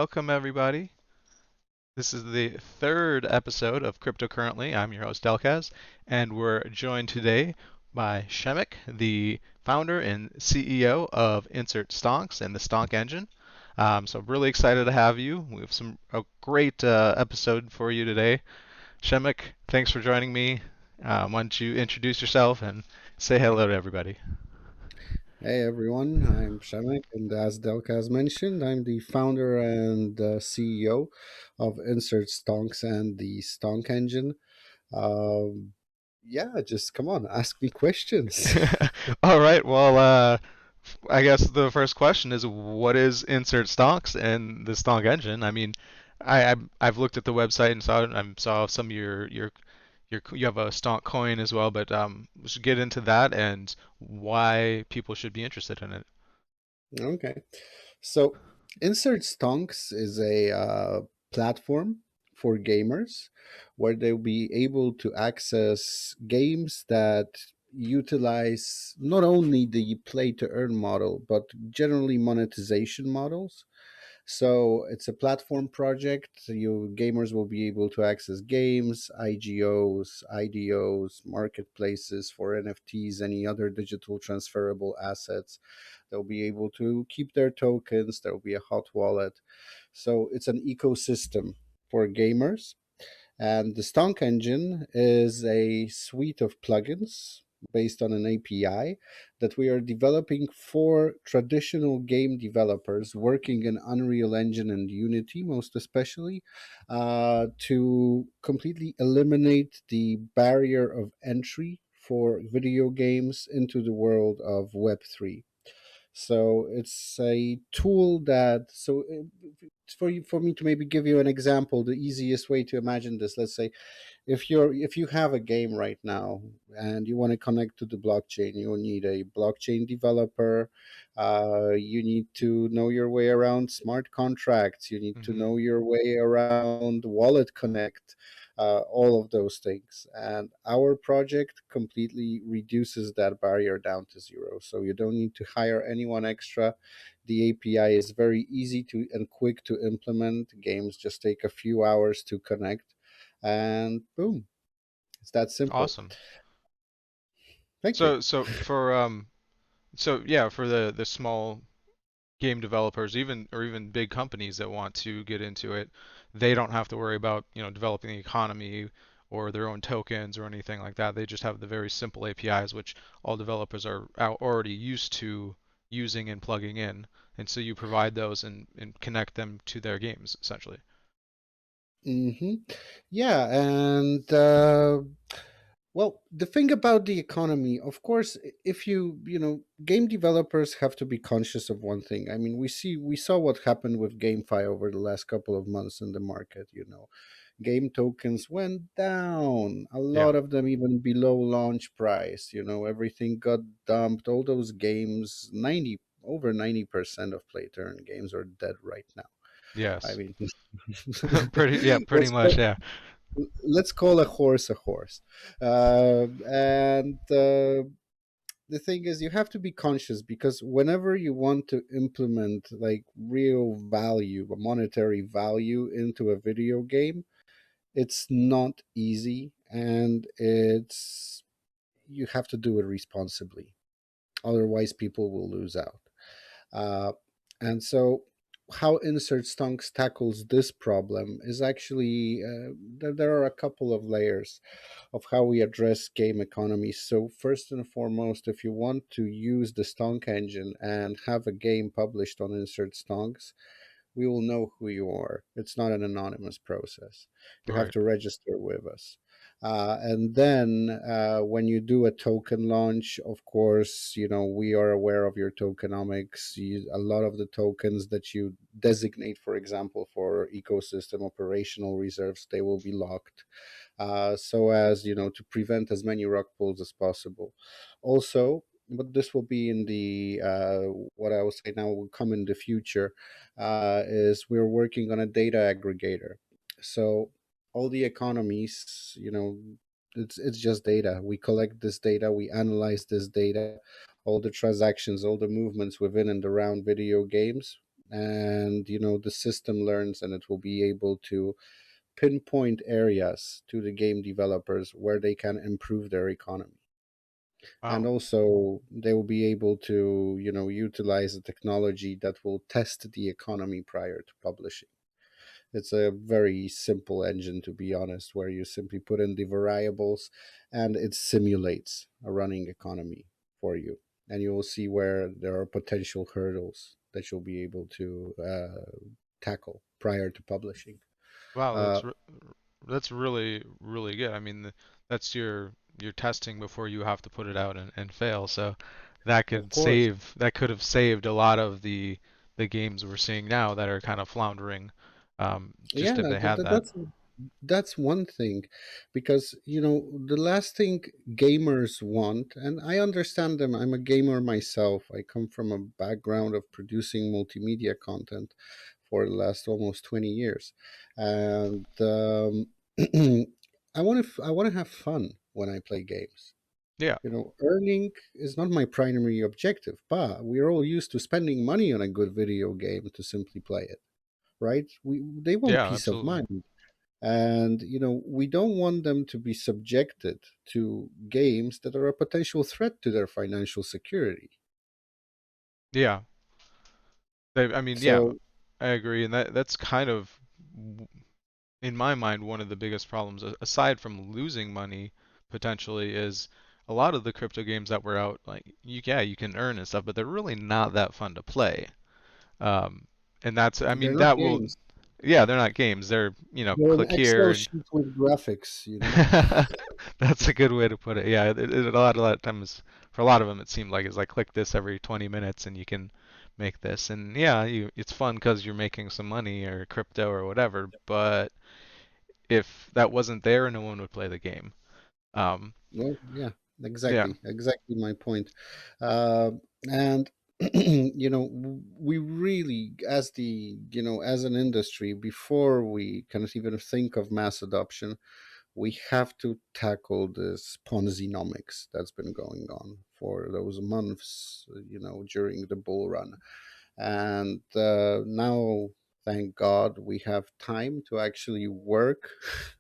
Welcome, everybody. This is the third episode of CryptoCurrently. I'm your host, Delkaz, and we're joined today by Przemek, the founder and CEO of Insert Stonks and the Stonk Engine. So I'm really excited to have you. We have a great episode for you today. Przemek, thanks for joining me. Why don't you introduce yourself and say hello to everybody? Hey everyone, I'm Przemek, and as Delka has mentioned, I'm the founder and CEO of Insert Stonks and the Stonk Engine. Um, yeah, just come on, ask me questions. All right. Well, I guess the first question is, what is Insert Stonks and the Stonk Engine? I mean, I've looked at the website and saw some of your you have a Stonk coin as well, but we should get into that and why people should be interested in it. Okay, so Insert Stonks is a platform for gamers where they'll be able to access games that utilize not only the play to earn model, but generally monetization models. So it's a platform project. You gamers will be able to access games, IGOs, IDOs, marketplaces for NFTs, any other digital transferable assets. They'll be able to keep their tokens. There will be a hot wallet. So it's an ecosystem for gamers. And the Stonk Engine is a suite of plugins based on an API that we are developing for traditional game developers working in Unreal Engine and Unity, most especially, to completely eliminate the barrier of entry for video games into the world of Web3. So it's a tool that for me to maybe give you an example, the easiest way to imagine this, let's say if you have a game right now and you want to connect to the blockchain, you will need a blockchain developer. You need to know your way around smart contracts. You need to Hmm. know your way around wallet connect. All of those things, and our project completely reduces that barrier down to zero, so you don't need to hire anyone extra. The API is very easy to and quick to implement. Games just take a few hours to connect, and boom, it's that simple. Awesome. Thank you. So yeah, for the small game developers, even big companies that want to get into it, they don't have to worry about, developing the economy or their own tokens or anything like that. They just have the very simple APIs, which all developers are already used to using and plugging in. And so you provide those and connect them to their games, essentially. hmm Yeah, and well, the thing about the economy, of course, if game developers have to be conscious of one thing. I mean, we saw what happened with GameFi over the last couple of months in the market. Game tokens went down, a Yeah. lot of them even below launch price. Everything got dumped. All those games, 90% of play to earn games are dead right now. I Yes. mean, Yeah, pretty let's much, yeah. let's call a horse a horse. And The thing is, you have to be conscious, because whenever you want to implement like real value, a monetary value into a video game, it's not easy, and it's you have to do it responsibly. Otherwise, people will lose out. Uh, and so, how Insert Stonks tackles this problem is actually there are a couple of layers of how we address game economy. So, first and foremost, if you want to use the Stonk engine and have a game published on Insert Stonks, we will know who you are. It's not an anonymous process. You have Right. to register with us. And then when you do a token launch, of course, we are aware of your tokenomics. A lot of the tokens that you designate, for example, for ecosystem operational reserves, they will be locked, so as to prevent as many rug pulls as possible. Also, but this will be in the what I will say now will come in the future, is we're working on a data aggregator. So all the economies, it's just data. We collect this data, we analyze this data, all the transactions, all the movements within and around video games. and the system learns, and it will be able to pinpoint areas to the game developers where they can improve their economy. And Wow. also they will be able to utilize a technology that will test the economy prior to publishing. It's a very simple engine, to be honest, where you simply put in the variables and it simulates a running economy for you. And you will see where there are potential hurdles that you'll be able to tackle prior to publishing. Wow, Uh, that's really really good. I mean, that's your testing before you have to put it out and fail. So of course. that could have saved a lot of the games we're seeing now that are kind of floundering, Yeah, just if they had that. that's one thing, because the last thing gamers want, and I understand them. I'm a gamer myself. I come from a background of producing multimedia content for the last almost 20 years, and I want to have fun when I play games. Yeah, Earning is not my primary objective, but we're all used to spending money on a good video game to simply play it, right? They want yeah, peace of absolutely. mind, and we don't want them to be subjected to games that are a potential threat to their financial security. Yeah, I mean, yeah, So I agree, and that's kind of in my mind, one of the biggest problems, aside from losing money potentially, is a lot of the crypto games that were out, like yeah, you can earn and stuff, but they're really not that fun to play. Um, and that's, I they're mean, not that will, games. yeah, they're not games. They're, They're an click here Excel and sheet with graphics. that's a good way to put it. Yeah, a lot of times, for a lot of them, it seemed like it's like click this every 20 minutes and you can make this. And yeah, it's fun because you're making some money or crypto or whatever, but if that wasn't there, no one would play the game. Um, Well, yeah, yeah, exactly my point. Uh, and we really, as an industry, before we can even think of mass adoption, we have to tackle this Ponzi-nomics that's been going on for those months, during the bull run. And now, thank God, we have time to actually work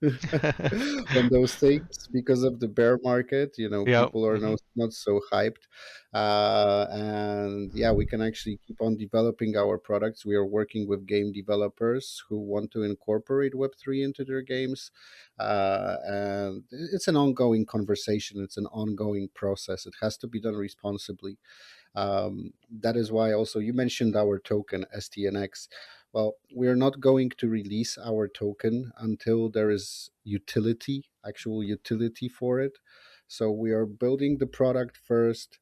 on those things because of the bear market. yeah, People are hmm not so hyped. And yeah, we can actually keep on developing our products. We are working with game developers who want to incorporate Web3 into their games. And it's an ongoing conversation, it's an ongoing process. It has to be done responsibly. That is why also you mentioned our token STNX. Well, we're not going to release our token until there is actual utility for it. So we are building the product first,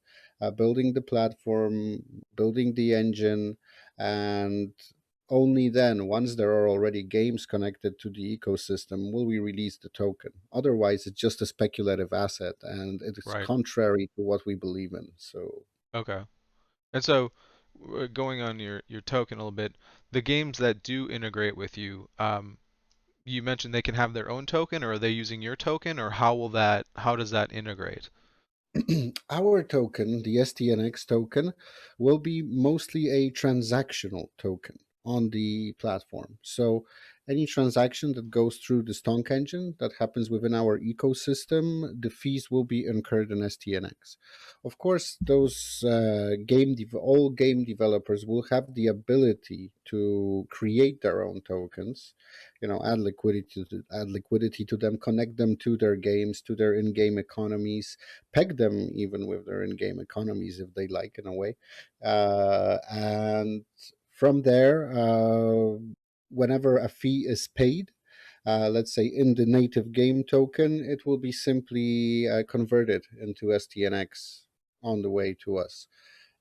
building the platform, building the engine, and only then, once there are already games connected to the ecosystem, will we release the token. Otherwise, it's just a speculative asset, and it is right, contrary to what we believe in. So okay. And so, going on your token a little bit, the games that do integrate with you, you mentioned they can have their own token, or are they using your token, or how does that integrate? our token, the STNX token, will be mostly a transactional token on the platform. So any transaction that goes through the Stonk Engine that happens within our ecosystem, the fees will be incurred in STNX. Of course, those all game developers will have the ability to create their own tokens, add liquidity to them, connect them to their games, to their in-game economies, peg them even with their in-game economies if they like, in a way. And from there, whenever a fee is paid, let's say in the native game token, it will be simply converted into STNX on the way to us.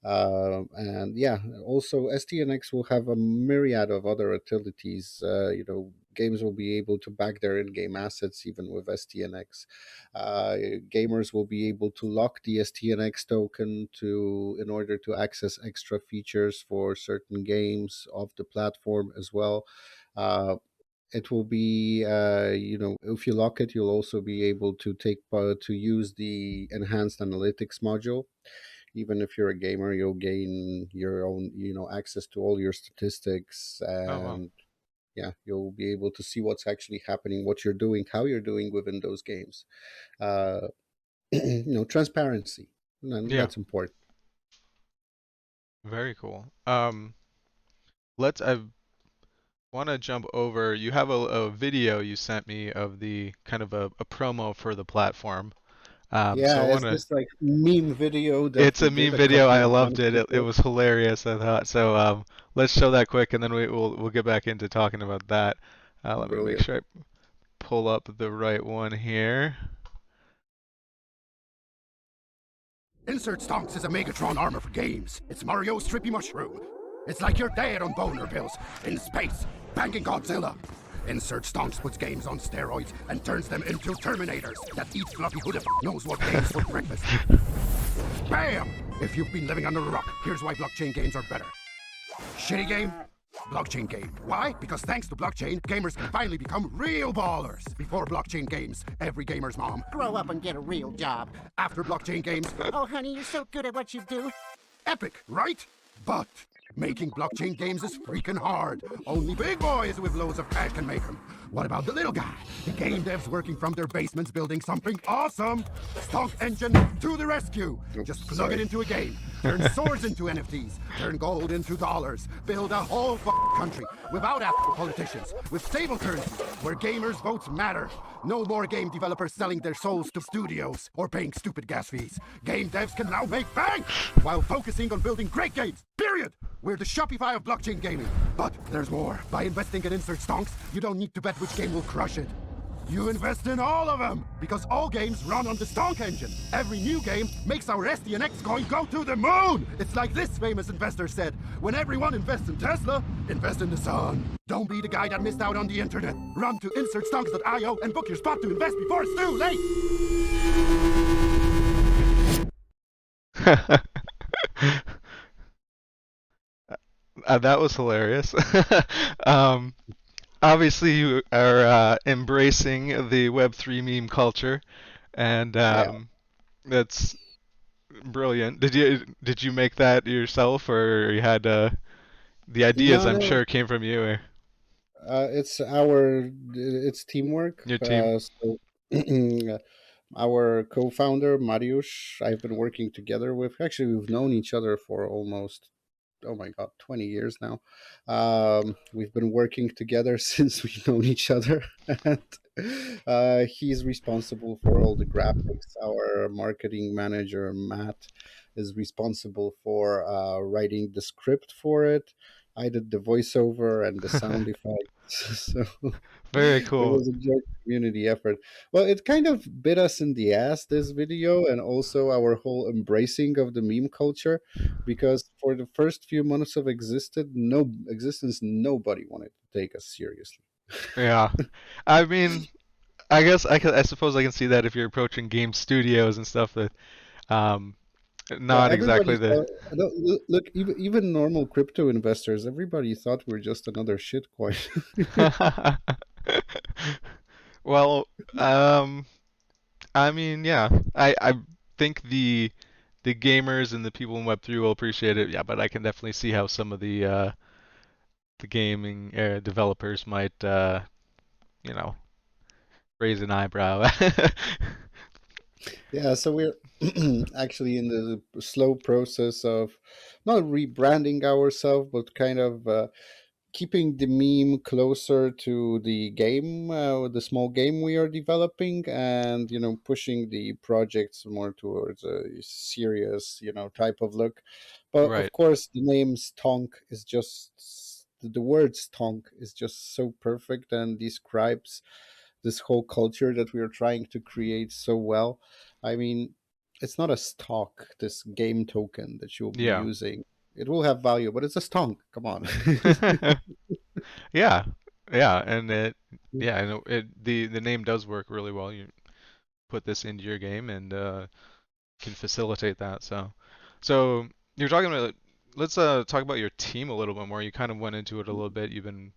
And yeah, also STNX will have a myriad of other utilities. Games will be able to back their in-game assets even with STNX. Gamers will be able to lock the STNX token in order to access extra features for certain games of the platform as well. Uh, it will be, if you lock it, you'll also be able to to use the enhanced analytics module. Even if you're a gamer, you'll gain your own, access to all your statistics, Oh well. and yeah, you'll be able to see what's actually happening, what you're doing, how you're doing within those games. Uh, Transparency, and Yeah, that's important. very cool. I want to jump over. You have a video you sent me of the kind of a promo for the platform. So Yeah, I want it's to. this like meme video that It's we a did meme a video. couple I of loved months it. It ago. was hilarious, I thought. So let's show that quick, and then we'll get back into talking about that. Let me make Brilliant. sure I pull up the right one here. Insert Stonks is a Megatron armor for games. It's Mario's trippy mushroom. It's like your dad on boner pills in space, banging Godzilla. Insert Stonks puts games on steroids and turns them into Terminators that eat fluffy who the knows what games for breakfast. Bam! If you've been living under a rock, here's why blockchain games are better. Shitty game? Blockchain game. Why? Because thanks to blockchain, gamers can finally become real ballers. Before blockchain games, every gamer's mom, grow up and get a real job. After blockchain games, oh honey, you're so good at what you do. Epic, right? But making blockchain games is freaking hard. Only big boys with loads of cash can make them. What about the little guy? The game devs working from their basements building something awesome. Stonk Engine to the rescue. Just plug it into a game. Turn swords into NFTs. Turn gold into dollars. Build a whole country without Apple politicians. With stable currency where gamers' votes matter. No more game developers selling their souls to studios or paying stupid gas fees. Game devs can now make bank while focusing on building great games. Period. We're the Shopify of blockchain gaming. But there's more. By investing in Insert Stonks, you don't need to bet which game will crush it. You invest in all of them, because all games run on the Stonk Engine. Every new game makes our SDNX coin go to the moon. It's like this famous investor said, when everyone invests in Tesla, invest in the sun. Don't be the guy that missed out on the internet. Run to insertstonks.io and book your spot to invest before it's too late. That was hilarious. um, Obviously, you are embracing the Web3 meme culture, and Yeah. that's brilliant. Did you make that yourself, or you had the ideas? No, I'm no. sure came from you or It's teamwork. your team. So our co-founder Mariusz, I've been working together with. Actually, we've known each other for almost, oh my god, 20 years now. We've been working together since we've known each other, and he's responsible for all the graphics. Our marketing manager Matt is responsible for writing the script for it. I did the voiceover and the sound effects. So Very it cool. was a joint community effort. Well, it kind of bit us in the ass, this video, and also our whole embracing of the meme culture, because for the first few months of existence, nobody wanted to take us seriously. Yeah. I mean, I suppose I can see that if you're approaching game studios and stuff that um Yeah, not everybody exactly the thought. No, look, even normal crypto investors, everybody thought we're just another shitcoin. Well, um I mean, yeah. I think the gamers and the people in Web3 will appreciate it. Yeah, but I can definitely see how some of the gaming developers might you know, raise an eyebrow. Yeah, so we're actually in the slow process of not rebranding ourselves, but kind of keeping the meme closer to the game, the small game we are developing, and pushing the projects more towards a serious, type of look. But of Right. course, the name Stonk is just the word Stonk is just so perfect and describes this whole culture that we are trying to create so well. I mean, it's not a stock, this game token that you'll be Yeah. using. It will have value, but it's a stonk. Come on. Yeah. Yeah, and yeah, I know the name does work really well. You put this into your game and can facilitate that. So you're talking about let's talk about your team a little bit more. You kind of went into it a little bit. You've been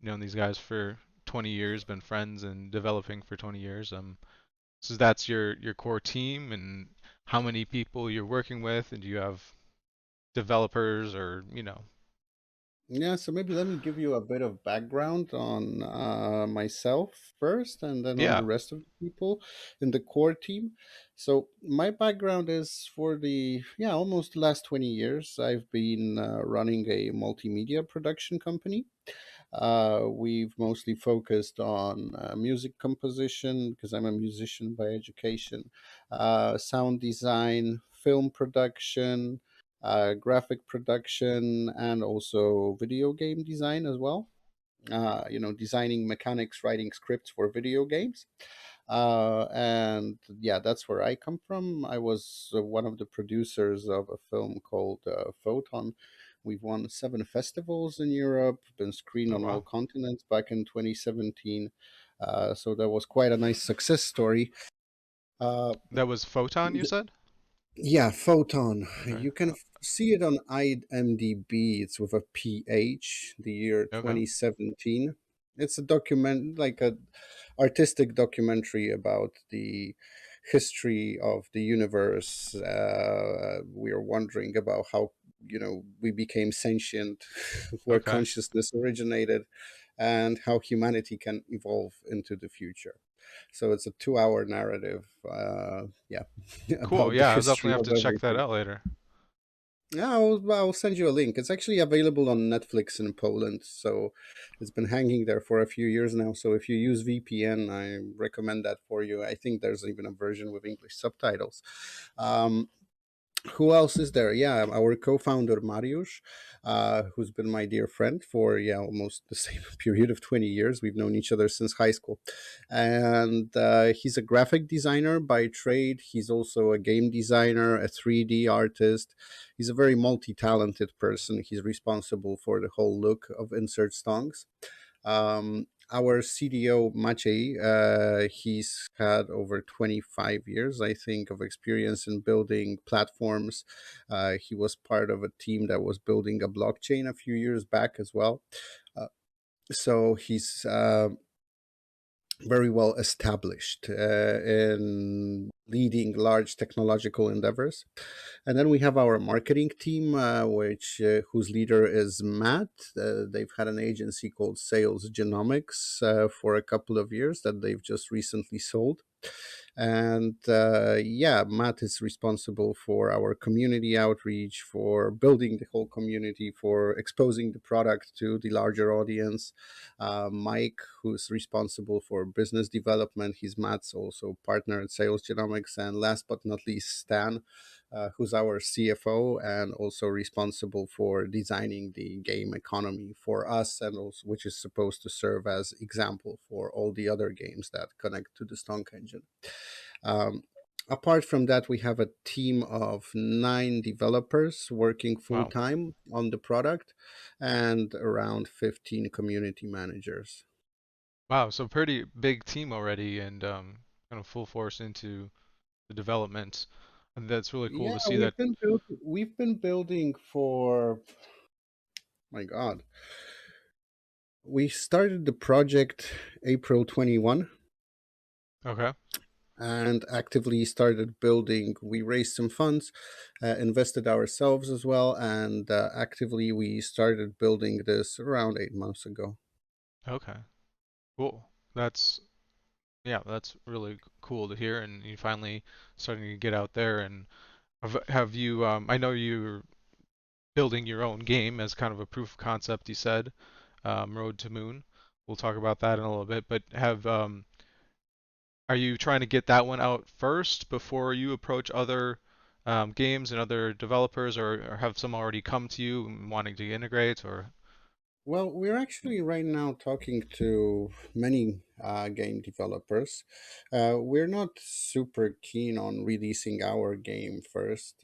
known these guys for 20 years, been friends and developing for 20 years. So that's your core team, and how many people you're working with, and do you have developers or, Yeah, so maybe let me give you a bit of background on myself first, and then on yeah. the rest of the people in the core team. So my background is for the almost the last 20 years. I've been running a multimedia production company. We've mostly focused on music composition because I'm a musician by education, sound design, film production, graphic production, and also video game design as well. Designing mechanics, writing scripts for video games. And yeah, that's where I come from. I was one of the producers of a film called Photon. We've won 7 festivals in Europe, been screened Oh, on all wow. continents back in 2017. So that was quite a nice success story. Uh, That was Photon, you th- said? yeah, Photon. Okay. You can see it on IMDb. It's with a PH, the year Okay. 2017. It's a document, like a artistic documentary about the history of the universe. We are wondering about how we became sentient, where Okay. consciousness originated, and how humanity can evolve into the future. So it's a 2-hour narrative. Yeah, Cool. about the Yeah, I'll definitely history have of to check that everything. out later. Yeah, I'll send you a link. It's actually available on Netflix in Poland, so it's been hanging there for a few years now. So if you use VPN, I recommend that for you. I think there's even a version with English subtitles. Um, who else is there? Yeah, our co-founder Mariusz, who's been my dear friend for almost the same period of 20 years. We've known each other since high school, and he's a graphic designer by trade. He's also a game designer, a 3D artist. He's a very multi-talented person. He's responsible for the whole look of Insert Stonks. Our CDO Maciej, he's had over 25 years, I think, of experience in building platforms. He was part of a team that was building a blockchain a few years back as well. Uh, so he's very well established in leading large technological endeavors. And then we have our marketing team, which whose leader is Matt. They've had an agency called Sales Genomics for a couple of years that they've just recently sold. And yeah, Matt is responsible for our community outreach, for building the whole community, for exposing the product to the larger audience. Mike, who's responsible for business development, he's Matt's also partner at Sales Genomics. And last but not least, Stan, who's our CFO and also responsible for designing the game economy for us, and also which is supposed to serve as example for all the other games that connect to the Stonk Engine. Um, Apart from that, we have a team of 9 developers working full Wow. time on the product, and around 15 community managers. Wow. So pretty big team already and kind of full force into the development. And that's really cool Yeah, to see that. we've been building for, my God, we started the project April 21 Okay. and actively started building. We raised some funds, invested ourselves as well, and actively we started building this around 8 months ago. Okay. Cool. That's Yeah, that's really cool to hear, and you finally starting to get out there. And have you? I know you're building your own game as kind of a proof of concept. You said, Road to Moon. We'll talk about that in a little bit. But are you trying to get that one out first before you approach other games and other developers, or have some already come to you and wanting to integrate? Or Well, we're actually right now talking to many game developers. We're not super keen on releasing our game first.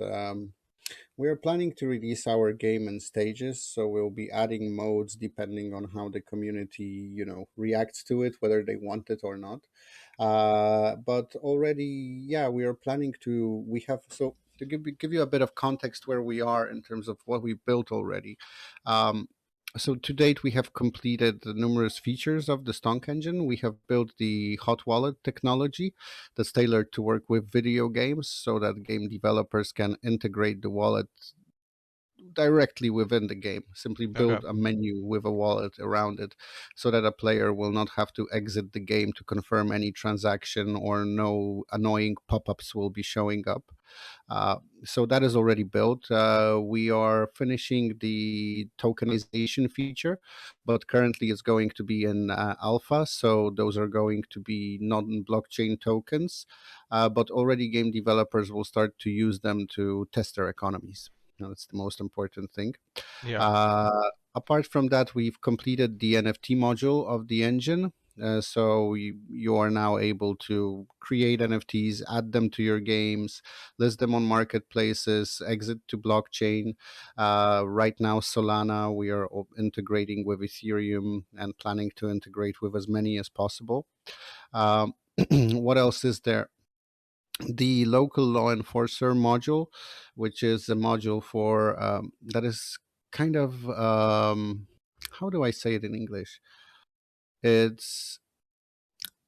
We're planning to release our game in stages, so we'll be adding modes depending on how the community, reacts to it, whether they want it or not. But already, yeah, we are planning to. We have so to give you a bit of context where we are in terms of what we've built already. Um, So to date, we have completed the numerous features of the Stonk Engine. We have built the hot wallet technology that's tailored to work with video games so that game developers can integrate the wallet directly within the game. Simply Okay. build a menu with a wallet around it so that a player will not have to exit the game to confirm any transaction, or no annoying pop-ups will be showing up. Uh, so that is already built. We are finishing the tokenization feature, but currently it's going to be in alpha. So those are going to be non-blockchain tokens, but already game developers will start to use them to test their economies. Now, that's the most important thing. Yeah. Apart from that, we've completed the NFT module of the engine. So you are now able to create NFTs, add them to your games, list them on marketplaces, exit to blockchain. Right now, Solana, we are integrating with Ethereum and planning to integrate with as many as possible. Um, what else is there? The local law enforcer module, which is a module for that is kind of how do I say it in English? It's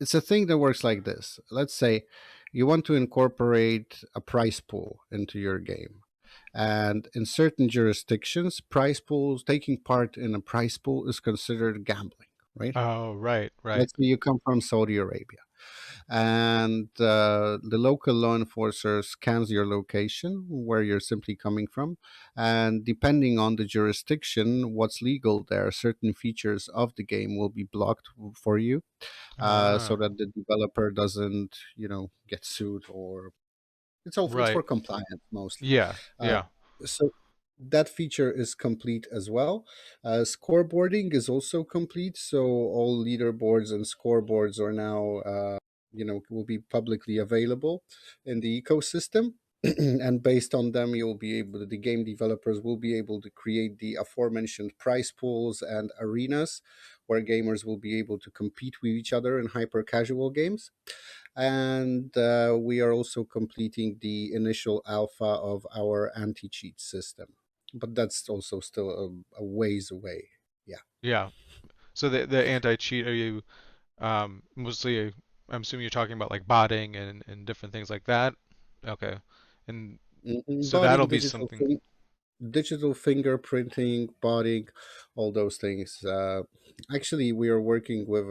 it's a thing that works like this. Let's say you want to incorporate a prize pool into your game. And in certain jurisdictions, prize pools, taking part in a prize pool is considered gambling, right? Oh, right, right. Let's say you come from Saudi Arabia, and the local law enforcer scans your location where you're simply coming from, and depending on the jurisdiction what's legal there, certain features of the game will be blocked for you, so Ah, that the developer doesn't get sued, or it's right. for compliance mostly. Yeah, uh, yeah. so that feature is complete as well. Scoreboarding is also complete, so all leaderboards and scoreboards are now will be publicly available in the ecosystem. And based on them, the game developers will be able to create the aforementioned prize pools and arenas where gamers will be able to compete with each other in hyper casual games. And we are also completing the initial alpha of our anti-cheat system, but that's also still a ways away. Yeah. Yeah. So the anti-cheat, are you mostly, I'm assuming you're talking about like botting and different things like that. Okay. And so that'll Botting, be something. digital fingerprinting, botting, all those things. Actually, we are working with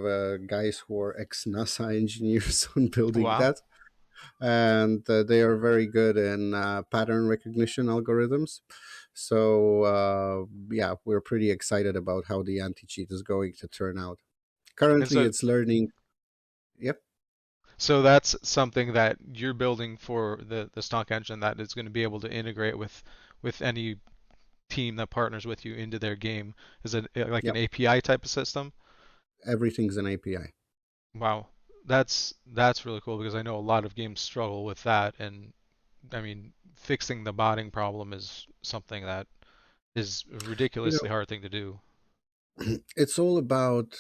guys who are ex-NASA engineers on building Wow. that, and they are very good in pattern recognition algorithms. So yeah, we're pretty excited about how the anti-cheat is going to turn out. And Currently, so it's learning. Yep. so that's something that you're building for the Stonk Engine that is going to be able to integrate with any team that partners with you into their game. Is it like an Yep. API type of system? Everything's an API. Wow. That's really cool because I know a lot of games struggle with that, and I mean fixing the botting problem is something that is a You ridiculously know, hard thing to do. it's all about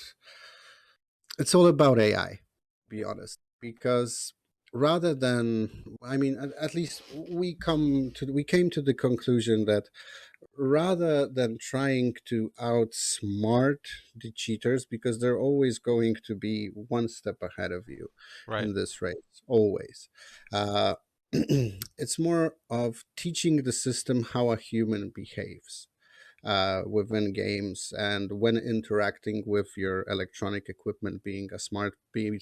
it's all about AI, to be honest, because rather than, I mean, at least we came to the conclusion that rather than trying to outsmart the cheaters, because they're always going to be one step ahead of you Right. in this race, always. Uh, it's more of teaching the system how a human behaves within games and when interacting with your electronic equipment, be it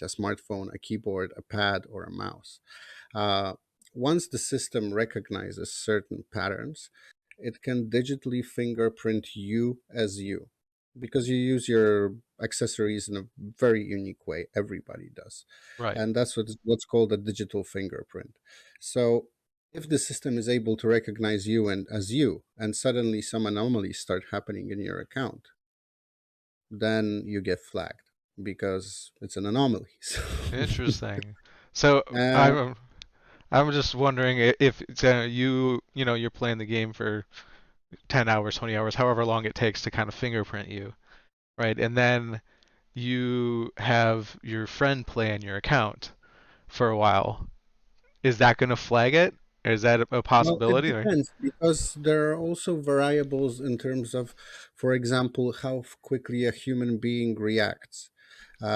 a smartphone, a keyboard, a pad, or a mouse. Uh, Once the system recognizes certain patterns, it can digitally fingerprint you as you, because you use your accessories in a very unique way. Everybody does. Right. And that's what's called a digital fingerprint. So if the system is able to recognize you and as you, and suddenly some anomalies start happening in your account, then you get flagged because it's an anomaly. So, Interesting. So uh, I'm just wondering if it's, you know you're playing the game for 10 hours, 20 hours, however long it takes to kind of fingerprint you, right? And then you have your friend play on your account for a while. Is that going to flag it? Is that a Well, it possibility? Or depends because there are also variables in terms of, for example, how quickly a human being reacts.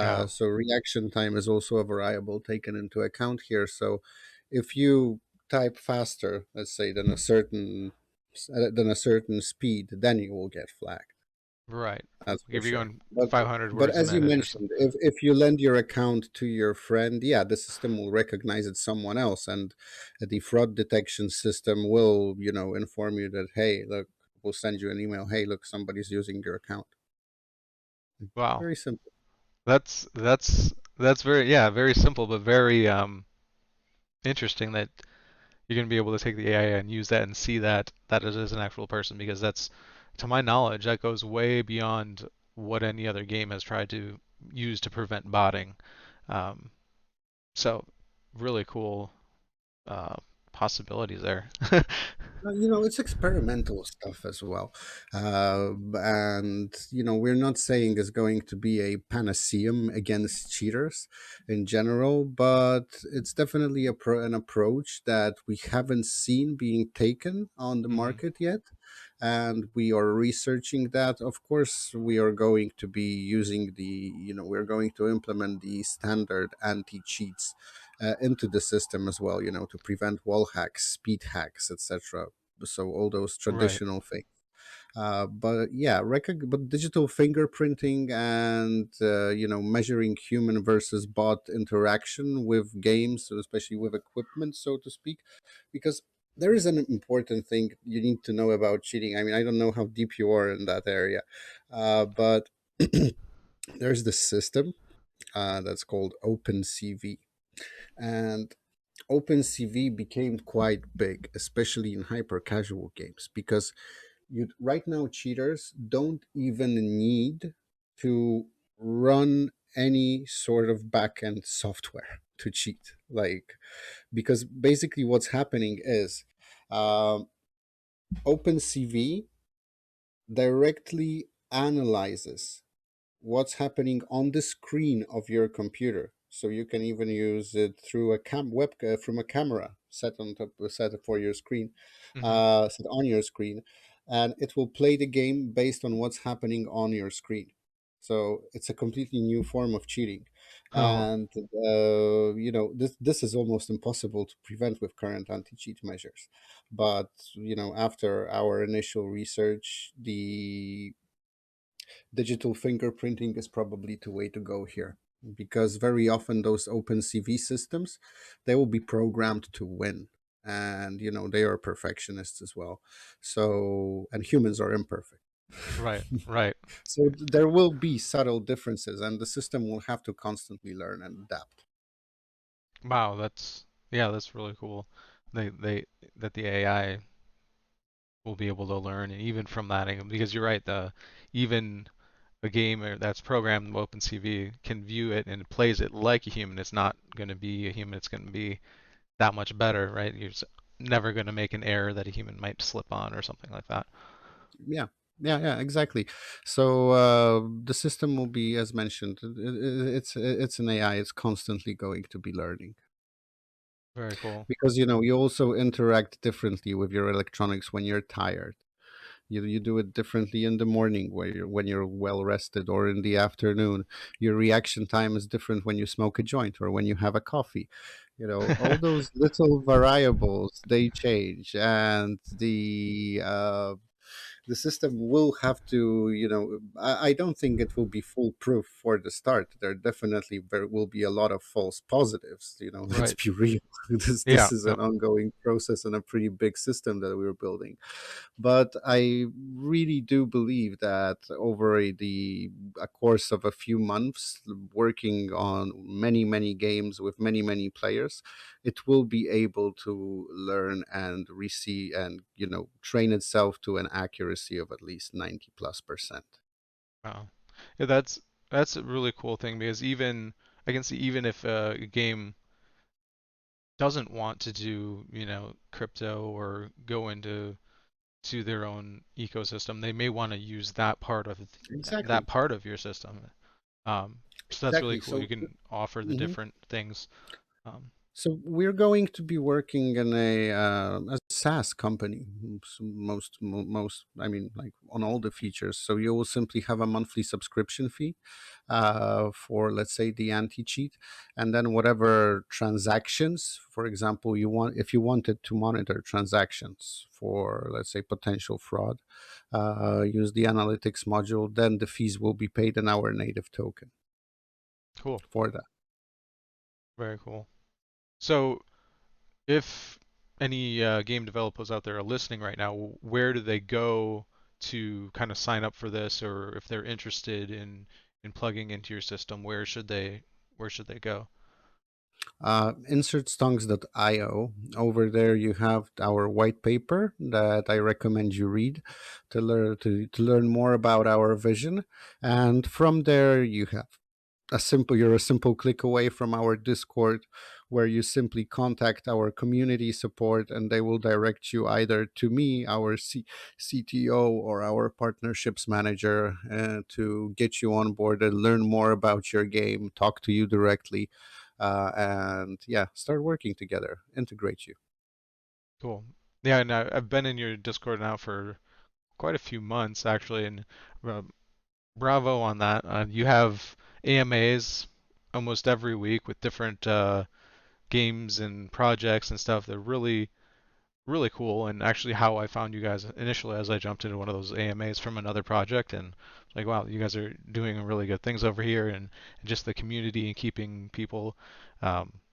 oh, So reaction time is also a variable taken into account here. So if you type faster, let's say than a certain speed, then you will get flagged. right. That's Like for if you're sure. going But 500 but words a as you minute or something. mentioned, if you lend your account to your friend, yeah, the system will recognize it's someone else, and the fraud detection system will, inform you that, hey, look, we'll send you an email. Hey, look, somebody's using your account. Wow. Very simple. That's very, yeah, very simple, but very interesting that you're going to be able to take the AI and use that and see that it is an actual person, because that's, to my knowledge, that goes way beyond what any other game has tried to use to prevent botting. Um, so really cool uh, possibilities there. It's experimental stuff as well. And, we're not saying it's going to be a panacea against cheaters in general, but it's definitely an approach that we haven't seen being taken on the Hmm. market yet. And we are researching that. Of course, we are going to be using we're going to implement the standard anti cheats into the system as well, to prevent wall hacks, speed hacks, etc. So all those Right. traditional things. But yeah, but digital fingerprinting and measuring human versus bot interaction with games, especially with equipment, so to speak, because there is an important thing you need to know about cheating. I mean, I don't know how deep you are in that area, but there's this system that's called OpenCV, and OpenCV became quite big, especially in hyper casual games, because right now cheaters don't even need to run any sort of backend software to cheat. Like, because basically what's happening is um, OpenCV directly analyzes what's happening on the screen of your computer. So you can even use it through a from a camera set for your screen, Hmm. set on your screen, and it will play the game based on what's happening on your screen. So it's a completely new form of cheating, Oh, and this is almost impossible to prevent with current anti-cheat measures. But after our initial research, the digital fingerprinting is probably the way to go here, because very often those OpenCV systems, they will be programmed to win, and they are perfectionists as well. So, and humans are imperfect. right, right. So there will be subtle differences, and the system will have to constantly learn and adapt. Wow, yeah, that's really cool. They that the AI will be able to learn, and even from that, because you're right, the even a game that's programmed in OpenCV can view it and it plays it like a human. It's not going to be a human. It's going to be that much better, right? You're never going to make an error that a human might slip on or something like that. Yeah, yeah, exactly. So the system will be, as mentioned, it's an AI. It's constantly going to be learning. Very cool. Because you also interact differently with your electronics when you're tired. You do it differently in the morning when you're well rested, or in the afternoon. Your reaction time is different when you smoke a joint or when you have a coffee. All those little variables, they change, and the system will have to, I don't think it will be foolproof for the start. There will be a lot of false positives, let's Right. be real. This Yeah. is No. an ongoing process and a pretty big system that we're building. But I really do believe that over a course of a few months, working on many, many games with many, many players, it will be able to learn and receive and, train itself to an accuracy of at least 90+%. Wow. Yeah, that's a really cool thing, because even I can see, even if a game doesn't want to do, crypto or go into their own ecosystem, they may want to use that Exactly. part of your system. Um, so that's really Exactly. cool. You So, can offer the mhm. different things. Um, So we're going to be working in a SaaS company. Most, I mean, like on all the features. So you will simply have a monthly subscription fee for, let's say, the anti-cheat, and then whatever transactions, for example, you want, if you wanted to monitor transactions for, let's say, potential fraud, use the analytics module, then the fees will be paid in our native token Cool. for that. Very cool. So if any game developers out there are listening right now, where do they go to kind of sign up for this, or if they're interested in plugging into your system, where should they go? Insertstonks.io. Over there, you have our white paper that I recommend you read to learn more about our vision. And from there, you're a simple click away from our Discord, where you simply contact our community support, and they will direct you either to me, our CTO, or our partnerships manager, to get you on board and learn more about your game, talk to you directly, and yeah, start working together, integrate you. Cool. Yeah, and I've been in your Discord now for quite a few months actually, and uh, bravo on that. You have AMAs almost every week with different games and projects and stuff. They're really really cool, and actually how I found you guys initially as I jumped into one of those AMAs from another project, and like, wow, you guys are doing really good things over here, and just the community and keeping people,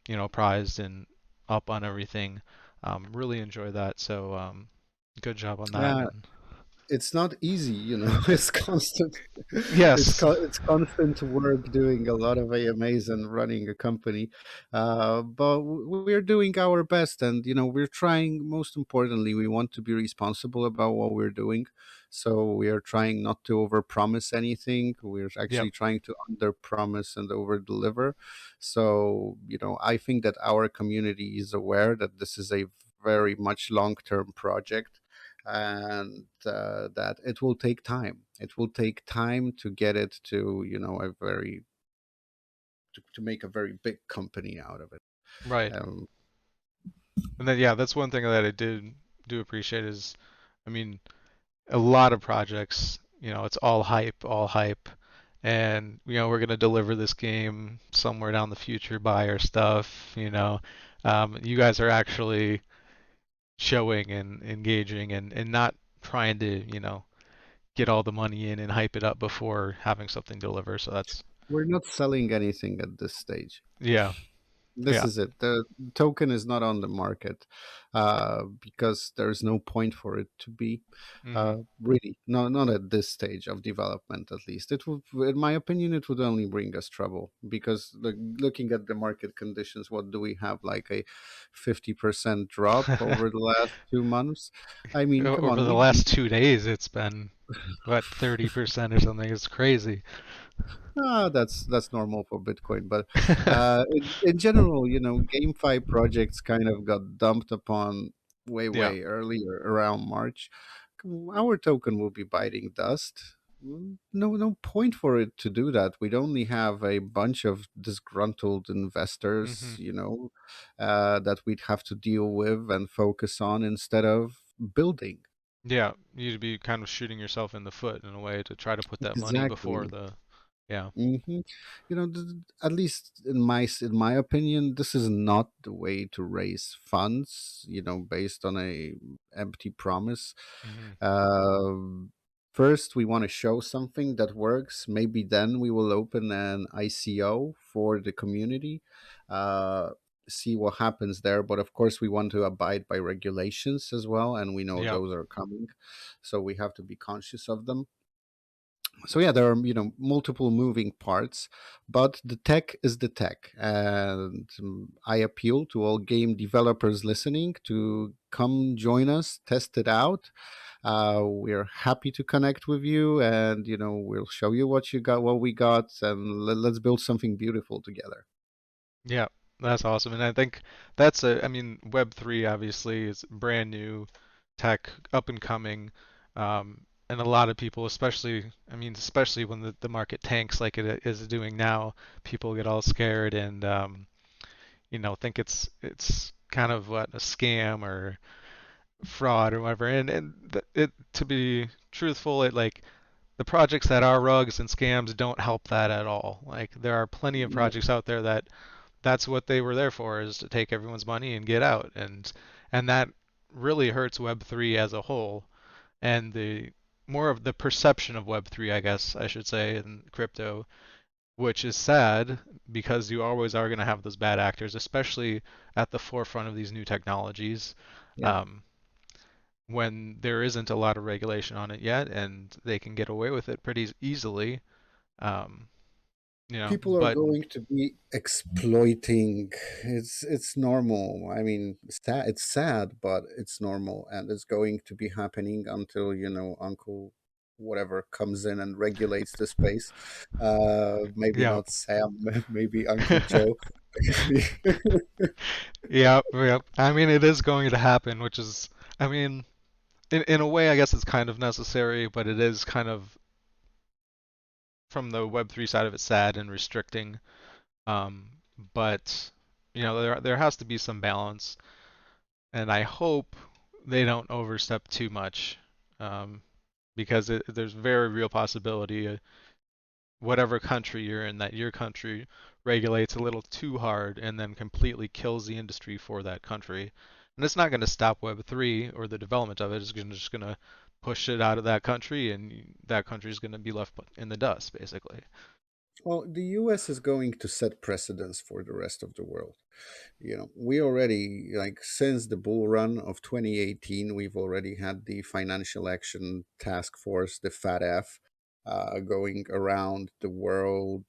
apprised and up on everything. Really enjoy that. So good job on that. Yeah, And it's not easy, it's constant. yes, It's constant work doing a lot of AMAs and running a company, but we're doing our best, and we're trying. Most importantly, we want to be responsible about what we're doing, so we are trying not to overpromise anything. We're yep, actually trying to underpromise and overdeliver. So I think that our community is aware that this is a very much long-term project, and that it will take time. It will take time to get it to, a very to make a very big company out of it. right. Um, And then yeah, that's one thing that I did do appreciate is, I mean, a lot of projects, it's all hype, and we're gonna deliver this game somewhere down the future, buy our stuff, you guys are actually showing and engaging and not trying to, get all the money in and hype it up before having something deliver. So that's we're not selling anything at this stage. yeah, This yeah, is it. The token is not on the market, because there's no point for it to be. hmm Really, no, not at this stage of development. At least it would, in my opinion, it would only bring us trouble, because looking at the market conditions, what do we have? Like a 50% drop over the last 2 months. I mean, come over on, the last 2 days it's been what 30% or something. It's crazy. That's normal for Bitcoin, but in general, GameFi projects kind of got dumped upon Yeah. way earlier, around March. Our token will be biting dust. No point for it to do that. We'd only have a bunch of disgruntled investors, hmm that we'd have to deal with and focus on instead of building. Yeah, you'd be kind of shooting yourself in the foot in a way to try to put that money before Exactly. the yeah. At least in my opinion, this is not the way to raise funds. Based on a empty promise. hmm Um First, we want to show something that works. Maybe then we will open an ICO for the community. Uh, See what happens there. But of course, we want to abide by regulations as well, and we know Yeah. those are coming, so we have to be conscious of them. So yeah, there are multiple moving parts, but the tech is the tech, and I appeal to all game developers listening to come join us, test it out. We're happy to connect with you, and we'll show you what you got, what we got, and let's build something beautiful together. Yeah, that's awesome. And I think I mean, Web3 obviously is brand new tech, up and coming. And a lot of people, especially when the market tanks like it is doing now, people get all scared and, think it's kind of what a scam or fraud or whatever. And it to be truthful, it like the projects that are rugs and scams don't help that at all. Like there are plenty of No, projects out there that that's what they were there for, is to take everyone's money and get out. And that really hurts Web3 as a whole, and the more of the perception of Web3, I guess I should say, in crypto, which is sad because you always are going to have those bad actors, especially at the forefront of these new technologies, yeah. um, when there isn't a lot of regulation on it yet, and they can get away with it pretty easily. Um, People are but going to be exploiting. It's normal. I mean, it's sad, but it's normal, and it's going to be happening until Uncle whatever comes in and regulates the space. Maybe yeah, not Sam, maybe Uncle Joe. yeah, yeah. I mean, it is going to happen, which is, I mean, in a way, I guess it's kind of necessary, but it is kind of from the Web3 side of it sad and restricting. Um, but there has to be some balance, and I hope they don't overstep too much, um, because there's very real possibility whatever country you're in, that your country regulates a little too hard and then completely kills the industry for that country. And it's not going to stop Web3 or the development of it. It's just going to push it out of that country, and that country is going to be left in the dust, basically. Well, the US is going to set precedents for the rest of the world. We already, like, since the bull run of 2018, we've already had the Financial Action Task Force, the FATF, going around the world,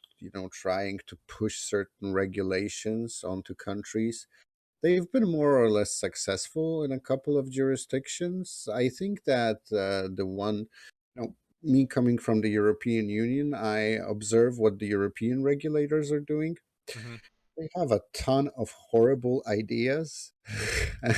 trying to push certain regulations onto countries. They've been more or less successful in a couple of jurisdictions. I think that the one, me coming from the European Union, I observe what the European regulators are doing. Hmm. They have a ton of horrible ideas.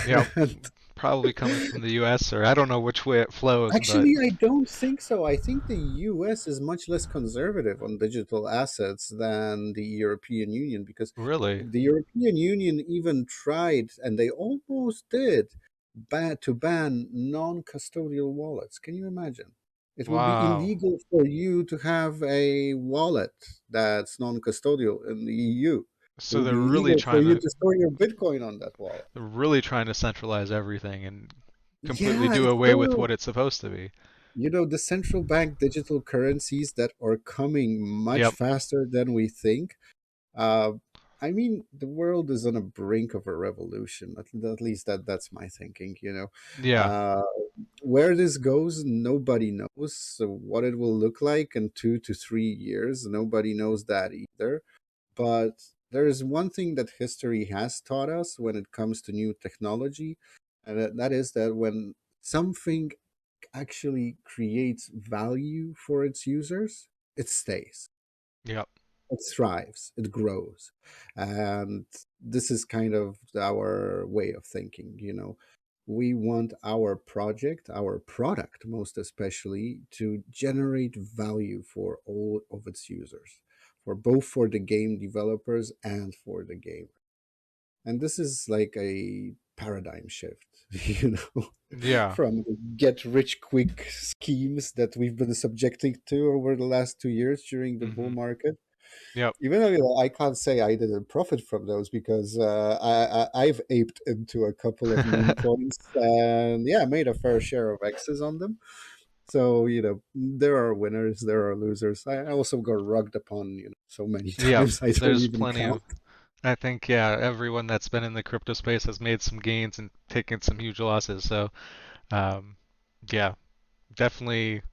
Yep, And probably coming from the US, or I don't know which way it flows, but actually, I don't think so. I think the US is much less conservative on digital assets than the European Union, because really, the European Union even tried, and they almost did, to ban non custodial wallets. Can you imagine? It would be wow. illegal for you to have a wallet that's non custodial in the EU. It So would they're be really illegal for trying you to to store your Bitcoin on that wallet. they're really trying to centralize everything and completely Yeah, do it's away with so. what it's supposed to be. The central bank digital currencies that are coming much Yep. faster than we think. Uh, I mean, the world is on a brink of a revolution. At least that's my thinking. Yeah. Uh, where this goes, nobody knows. So what it will look like in 2 to 3 years, nobody knows that either. But there is one thing that history has taught us when it comes to new technology, and that is that when something actually creates value for its users, it stays, Yep. it thrives, it grows. And this is kind of our way of thinking. We want our project, our product most especially, to generate value for all of its users, for both for the game developers and for the game. And this is like a paradigm shift, Yeah. from the get rich quick schemes that we've been subjecting to over the last 2 years during the bull Mhm. market. Yep. Even though, I can't say I didn't profit from those, because I've aped into a couple of meme coins, and yeah, made a fair share of X's on them. So, there are winners, there are losers. I also got rugged upon, so many Yep. times I don't There's even plenty count. of I think yeah, everyone that's been in the crypto space has made some gains and taken some huge losses. So, um yeah, definitely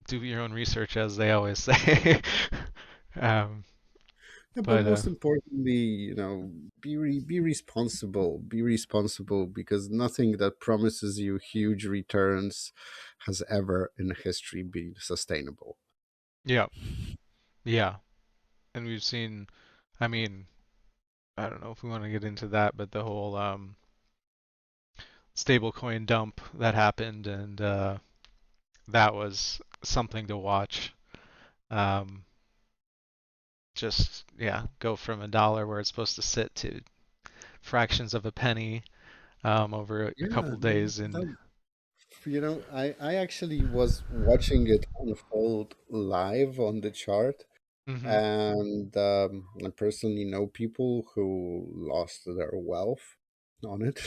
do your own research, as they always say. um Yeah, but but most importantly, be responsible. Be responsible, because nothing that promises you huge returns has ever in history been sustainable. yeah. Yeah. And we've seen, I mean, I don't know if we want to get into that, but the whole stablecoin dump that happened, and that was something to watch. Um, just yeah, go from a dollar where it's supposed to sit to fractions of a penny over a Yeah, couple days and that, I actually was watching it unfold live on the chart, hmm and I personally know people who lost their wealth on it,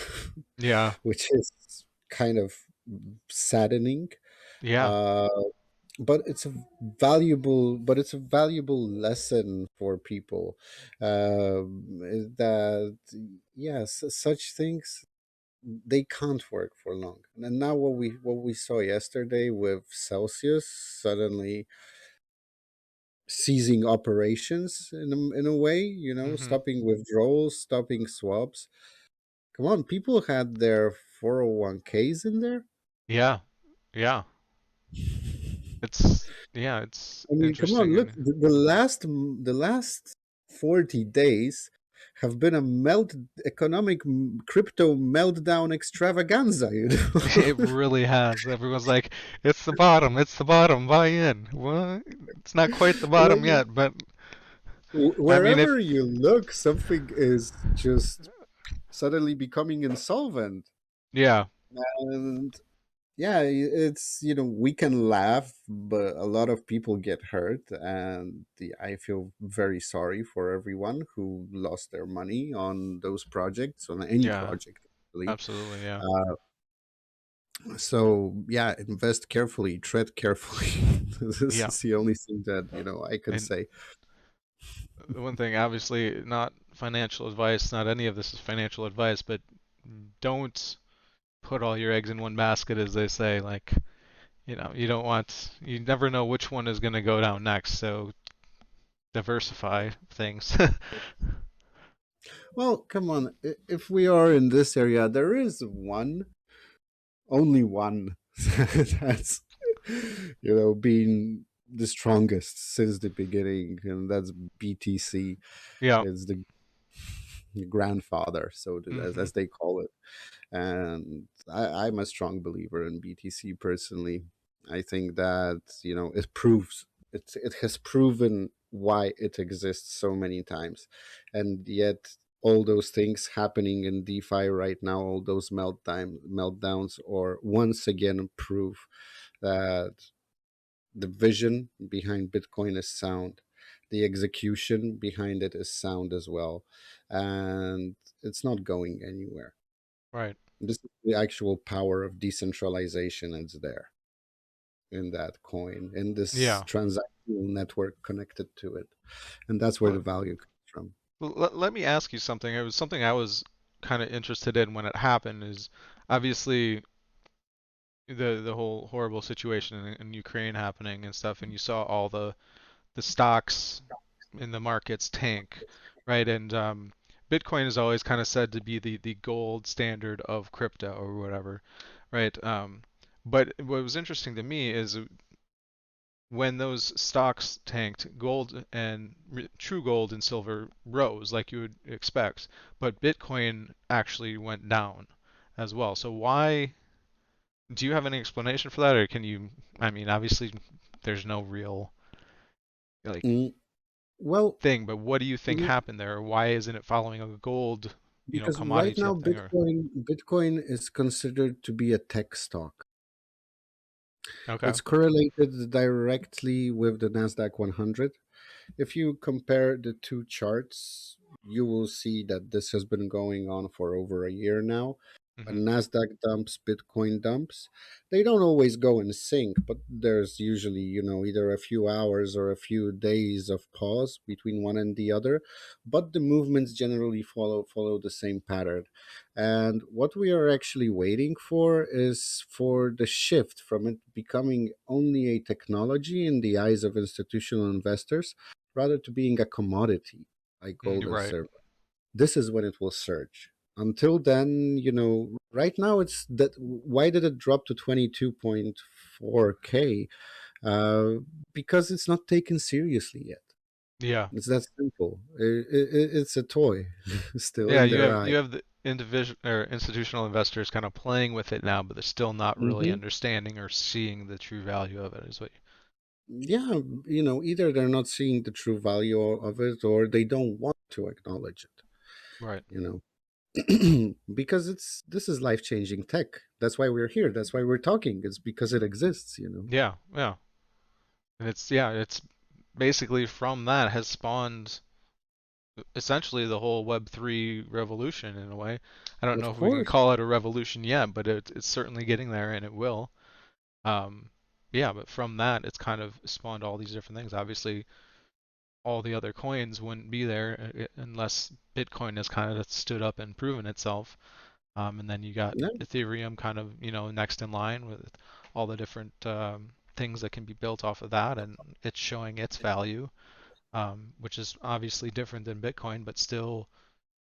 yeah, which is kind of saddening. yeah, Uh, but it's a valuable lesson for people, that yes, such things, they can't work for long. And now what we saw yesterday with Celsius suddenly ceasing operations in a way, hmm stopping withdrawals, stopping swaps. Come on, people had their 401ks in there. yeah, yeah. It's I mean, come on, interesting look, and the last 40 days have been a crypto meltdown extravaganza. it really has. Everyone's like, it's the bottom, buy in. Well, it's not quite the bottom Like, yet, but I mean, if wherever you look, something is just suddenly becoming insolvent. yeah, And yeah, it's, we can laugh, but a lot of people get hurt. And I feel very sorry for everyone who lost their money on those projects, on any yeah, project, really. absolutely, yeah. So yeah, invest carefully, tread carefully. This Yeah. is the only thing that I can And say. the one thing, obviously, not financial advice, not any of this is financial advice, but don't put all your eggs in one basket, as they say. Like, you never know which one is going to go down next, so diversify things. Well, come on. If we are in this area, there is only one that's been the strongest since the beginning, and that's BTC. Yeah. It's the grandfather, so hmm as they call it. And I'm a strong believer in BTC personally. I think that it has proven why it exists so many times, and yet all those things happening in DeFi right now, all those meltdowns, or once again prove that the vision behind Bitcoin is sound, the execution behind it is sound as well, and it's not going anywhere. Right. This is the actual power of decentralization. It's there in that coin, in this Yeah. transactional network connected to it, and that's where the Let, value comes from. let me ask you something. It was something I was kind of interested in when it happened is obviously the whole horrible situation in Ukraine happening and stuff, and you saw all the stocks in the markets tank, right? And Bitcoin is always kind of said to be the gold standard of crypto or whatever, right? But what was interesting to me is when those stocks tanked, gold and true gold and silver rose like you would expect, but Bitcoin actually went down as well. So why? Do you have any explanation for that, or can you? I mean, obviously, there's no real like Mm, well, thing, but what do you think mm, happened there? Why isn't it following a gold, because right commodity now type thing? Or Bitcoin is considered to be a tech stock. okay, It's correlated directly with the Nasdaq 100. If you compare the two charts, you will see that this has been going on for over a year now. hmm Nasdaq dumps, Bitcoin dumps. They don't always go in sync, but there's usually, either a few hours or a few days of pause between one and the other. But the movements generally follow the same pattern. And what we are actually waiting for is for the shift from it becoming only a technology in the eyes of institutional investors, rather to being a commodity like gold you're and right. silver. This is when it will surge. Until then, right now it's that. Why did it drop to 22.4K? Uh, because it's not taken seriously yet. Yeah, It's that simple. It's a toy still yeah. in You their have eye. you have the individual or institutional investors kind of playing with it now, but they're still not really Hmm. understanding or seeing the true value of it. Is what? Yeah, either they're not seeing the true value of it, or they don't want to acknowledge it. Right. You know, because this is life changing tech. That's why we're here. That's why we're talking. It's because it exists. Yeah, yeah. And it's basically from that has spawned essentially the whole Web3 revolution in a way. I don't know Of if we can course. call it a revolution yet, but it's certainly getting there and it will. Um, yeah, but from that, it's kind of spawned all these different things. Obviously, all the other coins wouldn't be there unless Bitcoin has kind of stood up and proven itself. And then you got Yeah, Ethereum kind of, next in line with all the different things that can be built off of that, and it's showing its value, which is obviously different than Bitcoin, but still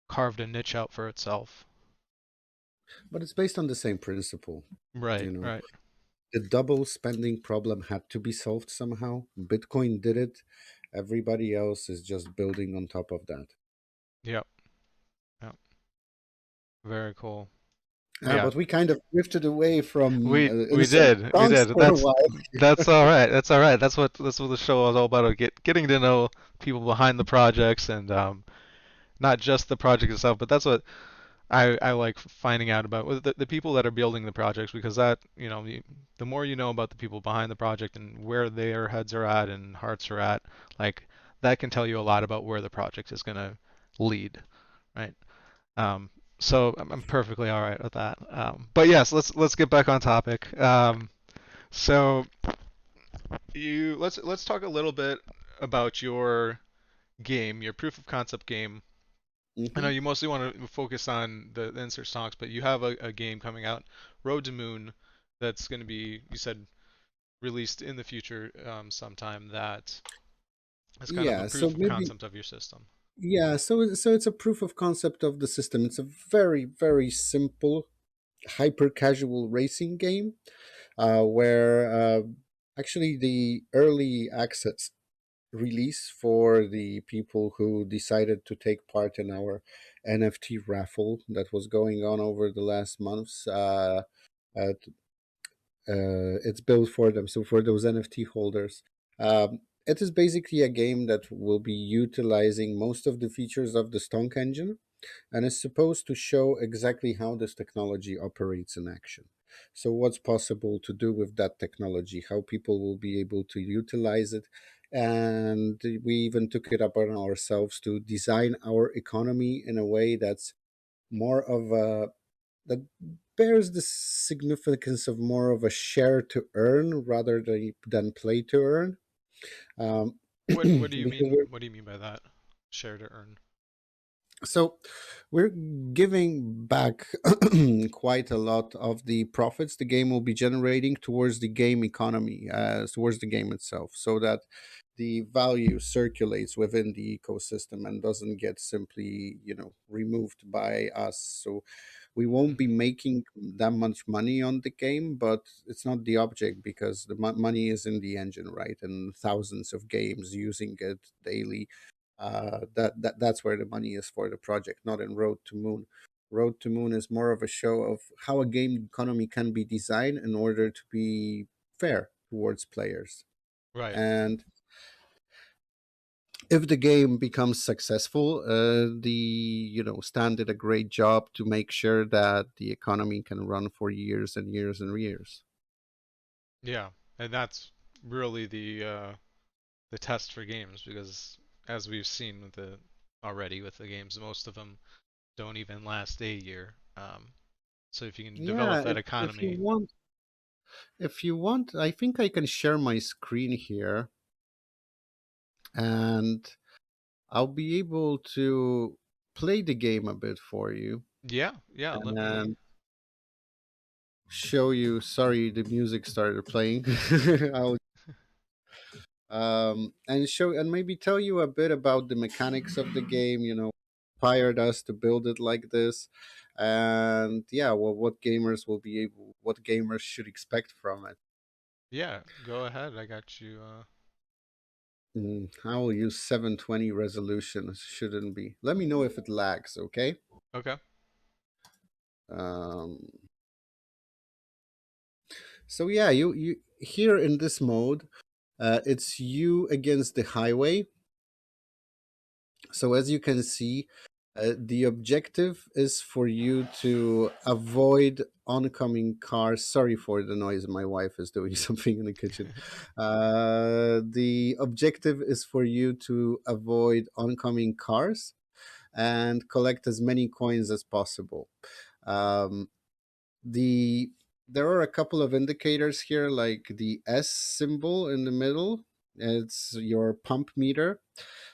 carved a niche out for itself. but it's based on the same principle. Right, You know, right. the double spending problem had to be solved somehow. Bitcoin did it. Everybody else is just building on top of that. Yep, yep. Very cool. Yeah, But we kind of drifted away from we insert did. We songs did. for a while. That's all right. That's all right. That's what the show is all about. Getting to know people behind the projects and not just the project itself, but that's what I like finding out about with the people that are building the projects because that, the more you know about the people behind the project and where their heads are at and hearts are at, like that can tell you a lot about where the project is going to lead, right? Um, so I'm perfectly all right with that. But yes, let's get back on topic. So let's talk a little bit about your game, your proof of concept game. I know Hmm. you mostly want to focus on the insert stocks, but you have a game coming out, Road to Moon, that's going to be, you said, released in the future sometime. That is kind of a Yeah, so proof of maybe concept of your system. so it's a proof of concept of the system. It's a very, very simple, hyper casual racing game where actually the early access release for the people who decided to take part in our NFT raffle that was going on over the last months. Uh, it's built for them. So for those NFT holders, it is basically a game that will be utilizing most of the features of the Stonk Engine and is supposed to show exactly how this technology operates in action. So, what's possible to do with that technology, how people will be able to utilize it. And we even took it up on ourselves to design our economy in a way that's more of a that bears the significance of more of a share to earn rather than play to earn. Um, What do you because mean? What do you mean by that? Share to earn. So we're giving back quite a lot of the profits the game will be generating towards the game economy, towards the game itself, so that the value circulates within the ecosystem and doesn't get simply, removed by us. So we won't be Hmm. making that much money on the game, but it's not the object because the money is in the engine, right? And thousands of games using it daily, that's where the money is for the project, not in Road to Moon. Road to Moon is more of a show of how a game economy can be designed in order to be fair towards players. Right. And if the game becomes successful, the Stan did a great job to make sure that the economy can run for years and years and years. Yeah, and that's really the test for games because as we've seen with the already with the games, most of them don't even last a year. So if you can develop Yeah, that if you economy, want, I think I can share my screen here, and I'll be able to play the game a bit for you yeah, yeah. Let me. and show you. Sorry, the music started playing. I'll and show and maybe tell you a bit about the mechanics of the game. Inspired us to build it like this, and yeah, well, what gamers should expect from it. Yeah, go ahead. I got you. I will use 720 resolution. Shouldn't be. Let me know if it lags. Okay. Okay. Um, so yeah, you here in this mode. It's you against the highway. So as you can see, the objective is for you to avoid oncoming cars. Sorry for the noise. My wife is doing something in the kitchen. The objective is for you to avoid oncoming cars and collect as many coins as possible. Um, the There are a couple of indicators here, like the S symbol in the middle. It's your pump meter.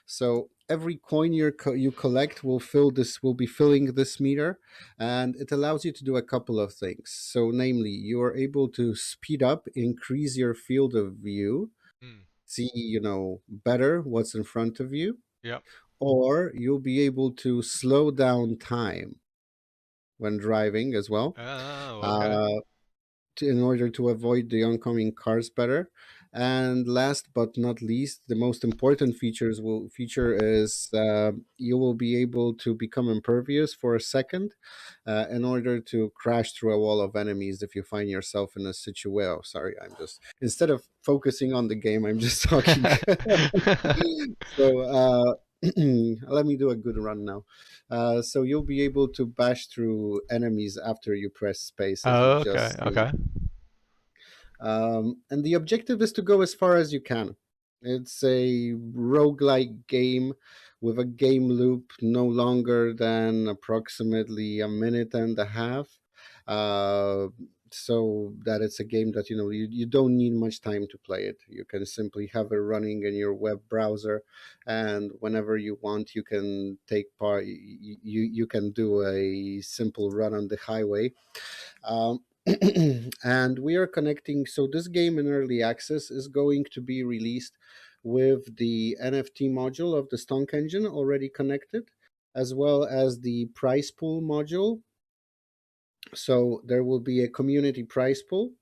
So every coin you collect will be filling this meter, and it allows you to do a couple of things. So namely, you are able to speed up, increase your field of view, Hmm. see better what's in front of you, Yep. or you'll be able to slow down time when driving as well. Oh, okay. Uh, in order to avoid the oncoming cars better. And last but not least, the most important feature is you will be able to become impervious for a second in order to crash through a wall of enemies if you find yourself in a situation. Oh, sorry, I'm just instead of focusing on the game, I'm just talking. So let me do a good run now. So you'll be able to bash through enemies after you press space, as Oh, you've okay. just seen. Okay. And the objective is to go as far as you can. It's a roguelike game with a game loop no longer than approximately a minute and a half. Uh, so that it's a game that you don't need much time to play it. You can simply have it running in your web browser, and whenever you want, you can take part. You can do a simple run on the highway. Um, and we are connecting. So this game in early access is going to be released with the NFT module of the Stonk Engine already connected, as well as the price pool module. So there will be a community price pool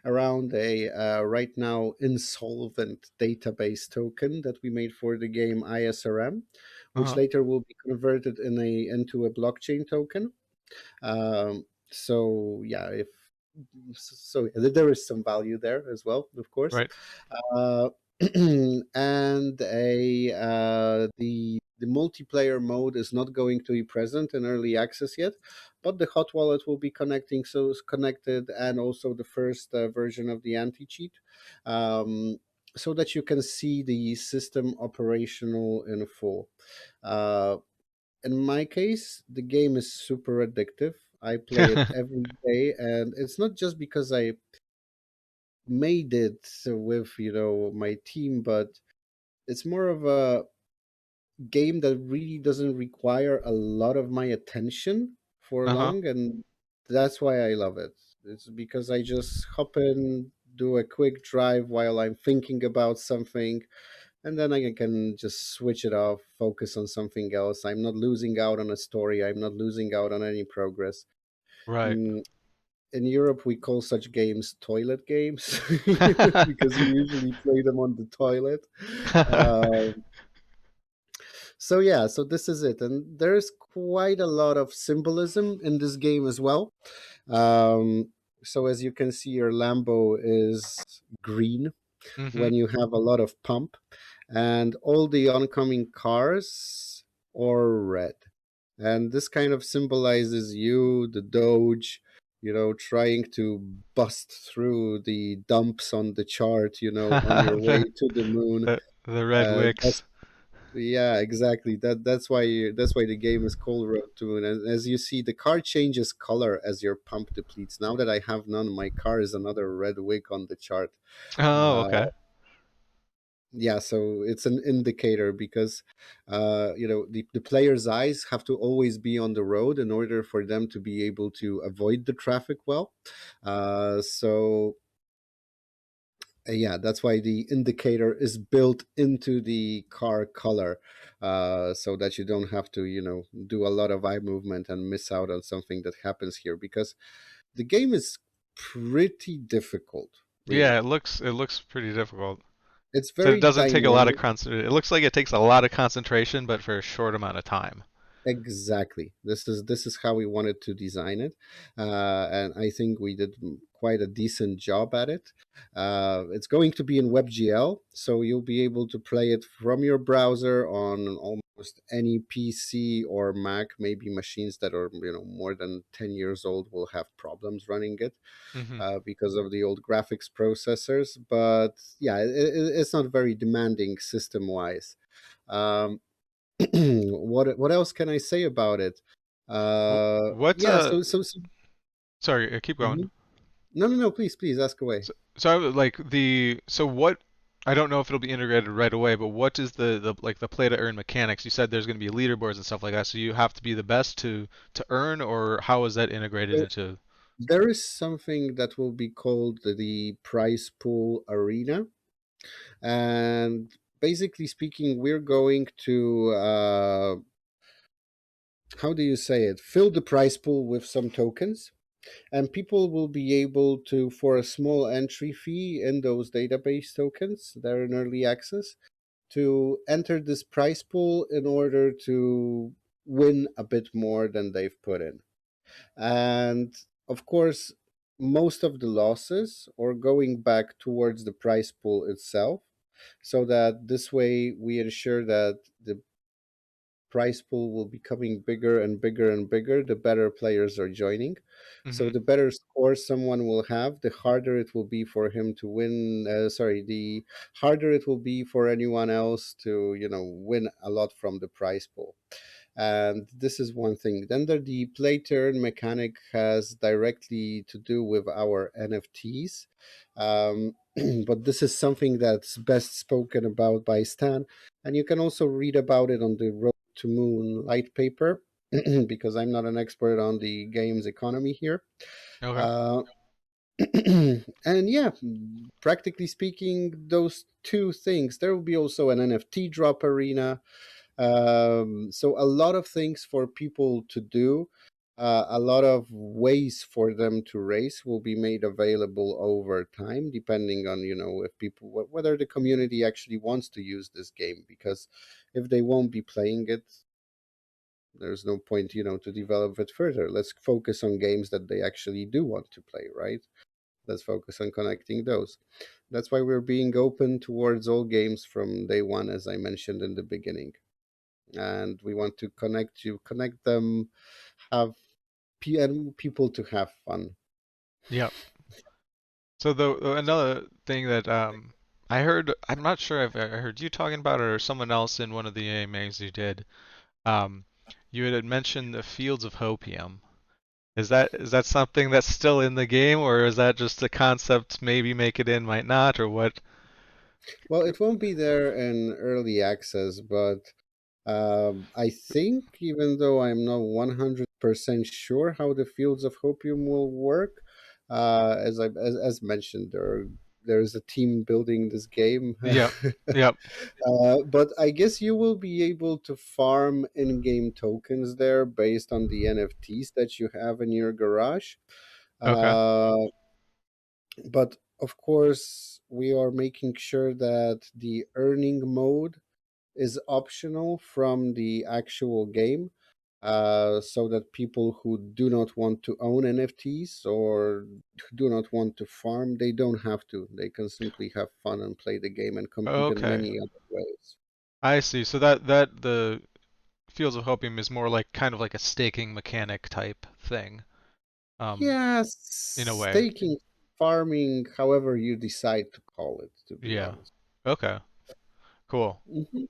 around a right now insolvent database token that we made for the game ISRM, which Uh-huh. later will be converted into a blockchain token. So yeah, if so, there is some value there as well, of course. Right. Uh, and the multiplayer mode is not going to be present in early access yet, but the hot wallet will be connecting, so it's connected, and also the first version of the anti cheat. So that you can see the system operational in full. Uh, in my case, the game is super addictive. I play it every day, and it's not just because I made it with my team, but it's more of a game that really doesn't require a lot of my attention for Uh-huh. long, and that's why I love it. It's because I just hop in, do a quick drive while I'm thinking about something, and then I can just switch it off, focus on something else. I'm not losing out on a story. I'm not losing out on any progress. Right. Mm, in Europe, we call such games toilet games because you usually play them on the toilet. Uh, so yeah, so this is it, and there's quite a lot of symbolism in this game as well. Um, so as you can see, your Lambo is green Mm-hmm. when you have a lot of pump, and all the oncoming cars are red. And this kind of symbolizes you, the Doge, trying to bust through the dumps on the chart, on your way The to the moon. the red That's wicks. Yeah, exactly. That's why the game is called Road to Moon. And as you see, the car changes color as your pump depletes. Now that I have none, my car is another red wick on the chart. Oh, Uh, okay. yeah, so it's an indicator because the player's eyes have to always be on the road in order for them to be able to avoid the traffic well. So yeah, that's why the indicator is built into the car color, so that you don't have to do a lot of eye movement and miss out on something that happens here, because the game is pretty difficult, Yeah, really. it looks pretty difficult. It's So it very doesn't take a lot of dynamic. concentration. It looks like it takes a lot of concentration, but for a short amount of time. Exactly. This is how we wanted to design it, and I think we did quite a decent job at it. It's going to be in WebGL, so you'll be able to play it from your browser on almost any PC or Mac. Maybe machines that are more than 10 years old will have problems running it Hmm. because of the old graphics processors. But yeah, it's not very demanding system wise. Um, what else can I say about it? What Yeah, so sorry, keep going. mhm. No, please ask away. So I would like so what I don't know if it'll be integrated right away, but what is the like the play to earn mechanics? You said there's going to be leaderboards and stuff like that, so you have to be the best to earn, or how is that integrated So into? there is something that will be called the prize pool arena, and basically speaking, we're going to how do you say it? Fill the prize pool with some tokens, and people will be able to, for a small entry fee in those database tokens that are in early access, to enter this prize pool in order to win a bit more than they've put in. And of course, most of the losses are going back towards the prize pool itself, so that this way we ensure that the prize pool will be becoming bigger and bigger and bigger the better players are joining. So Hmm. the better score someone will have, the harder it will be for him to win. The harder it will be for anyone else to win a lot from the prize pool. And this is one thing. Then the play turn mechanic has directly to do with our NFTs. But this is something that's best spoken about by Stan. And you can also read about it on the Road to Moon light paper, because I'm not an expert on the games economy here. Okay. Uh, and yeah, practically speaking, those two things. There will be also an NFT drop arena, so a lot of things for people to do, a lot of ways for them to race will be made available over time, depending on if people whether the community actually wants to use this game. Because if they won't be playing it, there's no point to develop it further. Let's focus on games that they actually do want to play, right? Let's focus on connecting those. That's why we're being open towards all games from day one, as I mentioned in the beginning, and we want to connect them, have and people to have fun. Yeah. So another thing that I heard, I'm not sure if I heard you talking about it or someone else in one of the AMAs you did. Um, you had mentioned the fields of hopium. Is that something that's still in the game, or is that just a concept? Maybe make it in, might not, or what? Well, it won't be there in early access, but I think, even though I'm not 100% sure how the fields of hopium will work, as mentioned, there's a team building this game. Yep. Yep. But I guess you will be able to farm in-game tokens there based on the NFTs that you have in your garage. Okay. Uh, but of course, we are making sure that the earning mode is optional from the actual game, so that people who do not want to own NFTs or do not want to farm, they don't have to. They can simply have fun and play the game and compete in Okay. many other ways. I see. So that the Fields of Hopium is more like kind of like a staking mechanic type thing, um, Yeah, in a way. staking, farming, however you decide to call it, to be Yeah. honest. Okay. Cool. Mhm.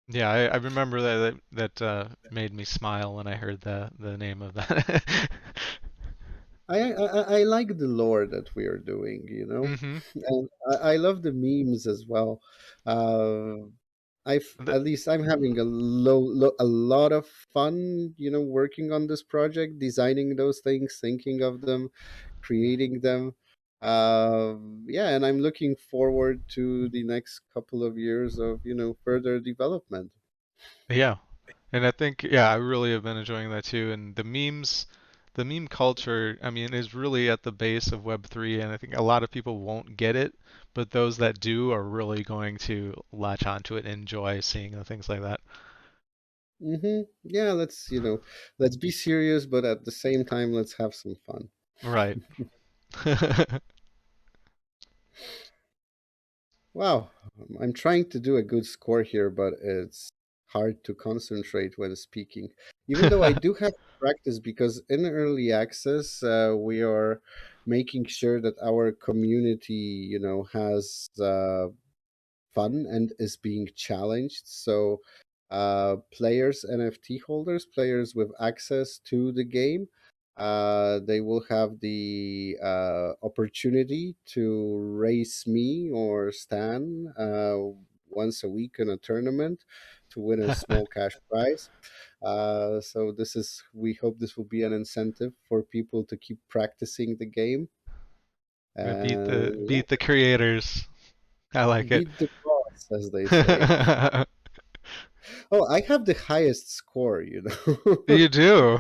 Yeah, I remember that made me smile when I heard the name of that. I like the lore that we are doing, Hmm. and I love the memes as well. Uh, The, at least I'm having a lot of fun, working on this project, designing those things, thinking of them, creating them. Yeah, and I'm looking forward to the next couple of years of further development. yeah. And I think, yeah, I really have been enjoying that too. And the meme culture, I mean, is really at the base of Web3, and I think a lot of people won't get it, but those that do are really going to latch onto it and enjoy seeing the things like that. Yeah, let's be serious, but at the same time, let's have some fun. Right. Wow, I'm trying to do a good score here, but it's hard to concentrate when speaking. Even though I do have practice, because in early access, we are making sure that our community, has fun and is being challenged. So, players, NFT holders, players with access to the game, they will have the opportunity to race me or Stan once a week in a tournament to win a small cash prize. So we hope this will be an incentive for people to keep practicing the game. We And beat the creators. I yeah, like it. beat the boss, as they say. Oh, I have the highest score. You do.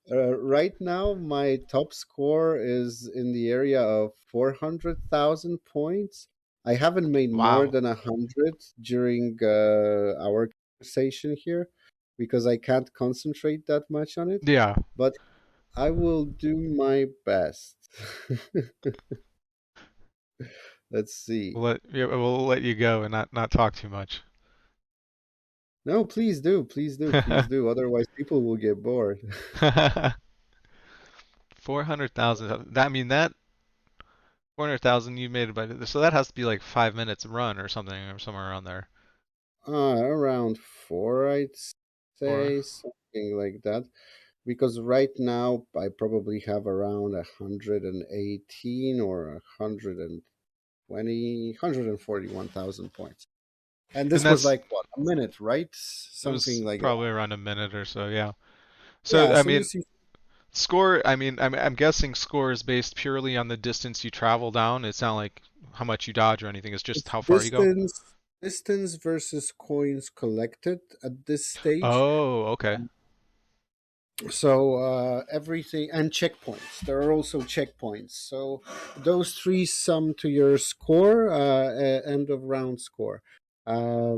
Right now, my top score is in the area of 400,000 points. I haven't made more Wow. than 100 during our conversation here because I can't concentrate that much on it, Yeah. but I will do my best. Let's see. We'll let you go and not talk too much. No, please do, please do, please do. Otherwise, people will get bored. 400,000. I mean that 400,000 you made it by so that has to be like 5 minutes run or something or somewhere around there. Around four, I'd Or say, something like that. Because right now I probably have around 118 or 120, 141,000 points. And and this was that's like what, a minute, right? it was Something like that. probably around a minute or so, yeah. So Yeah, I so you mean, see, score. I mean, I'm guessing score is based purely on the distance you travel down. It's not like how much you dodge or anything. It's just it's how far you go. distance versus coins collected at this stage. Oh, okay. So everything and checkpoints. There are also checkpoints. So those three sum to your score, end of round score. Uh,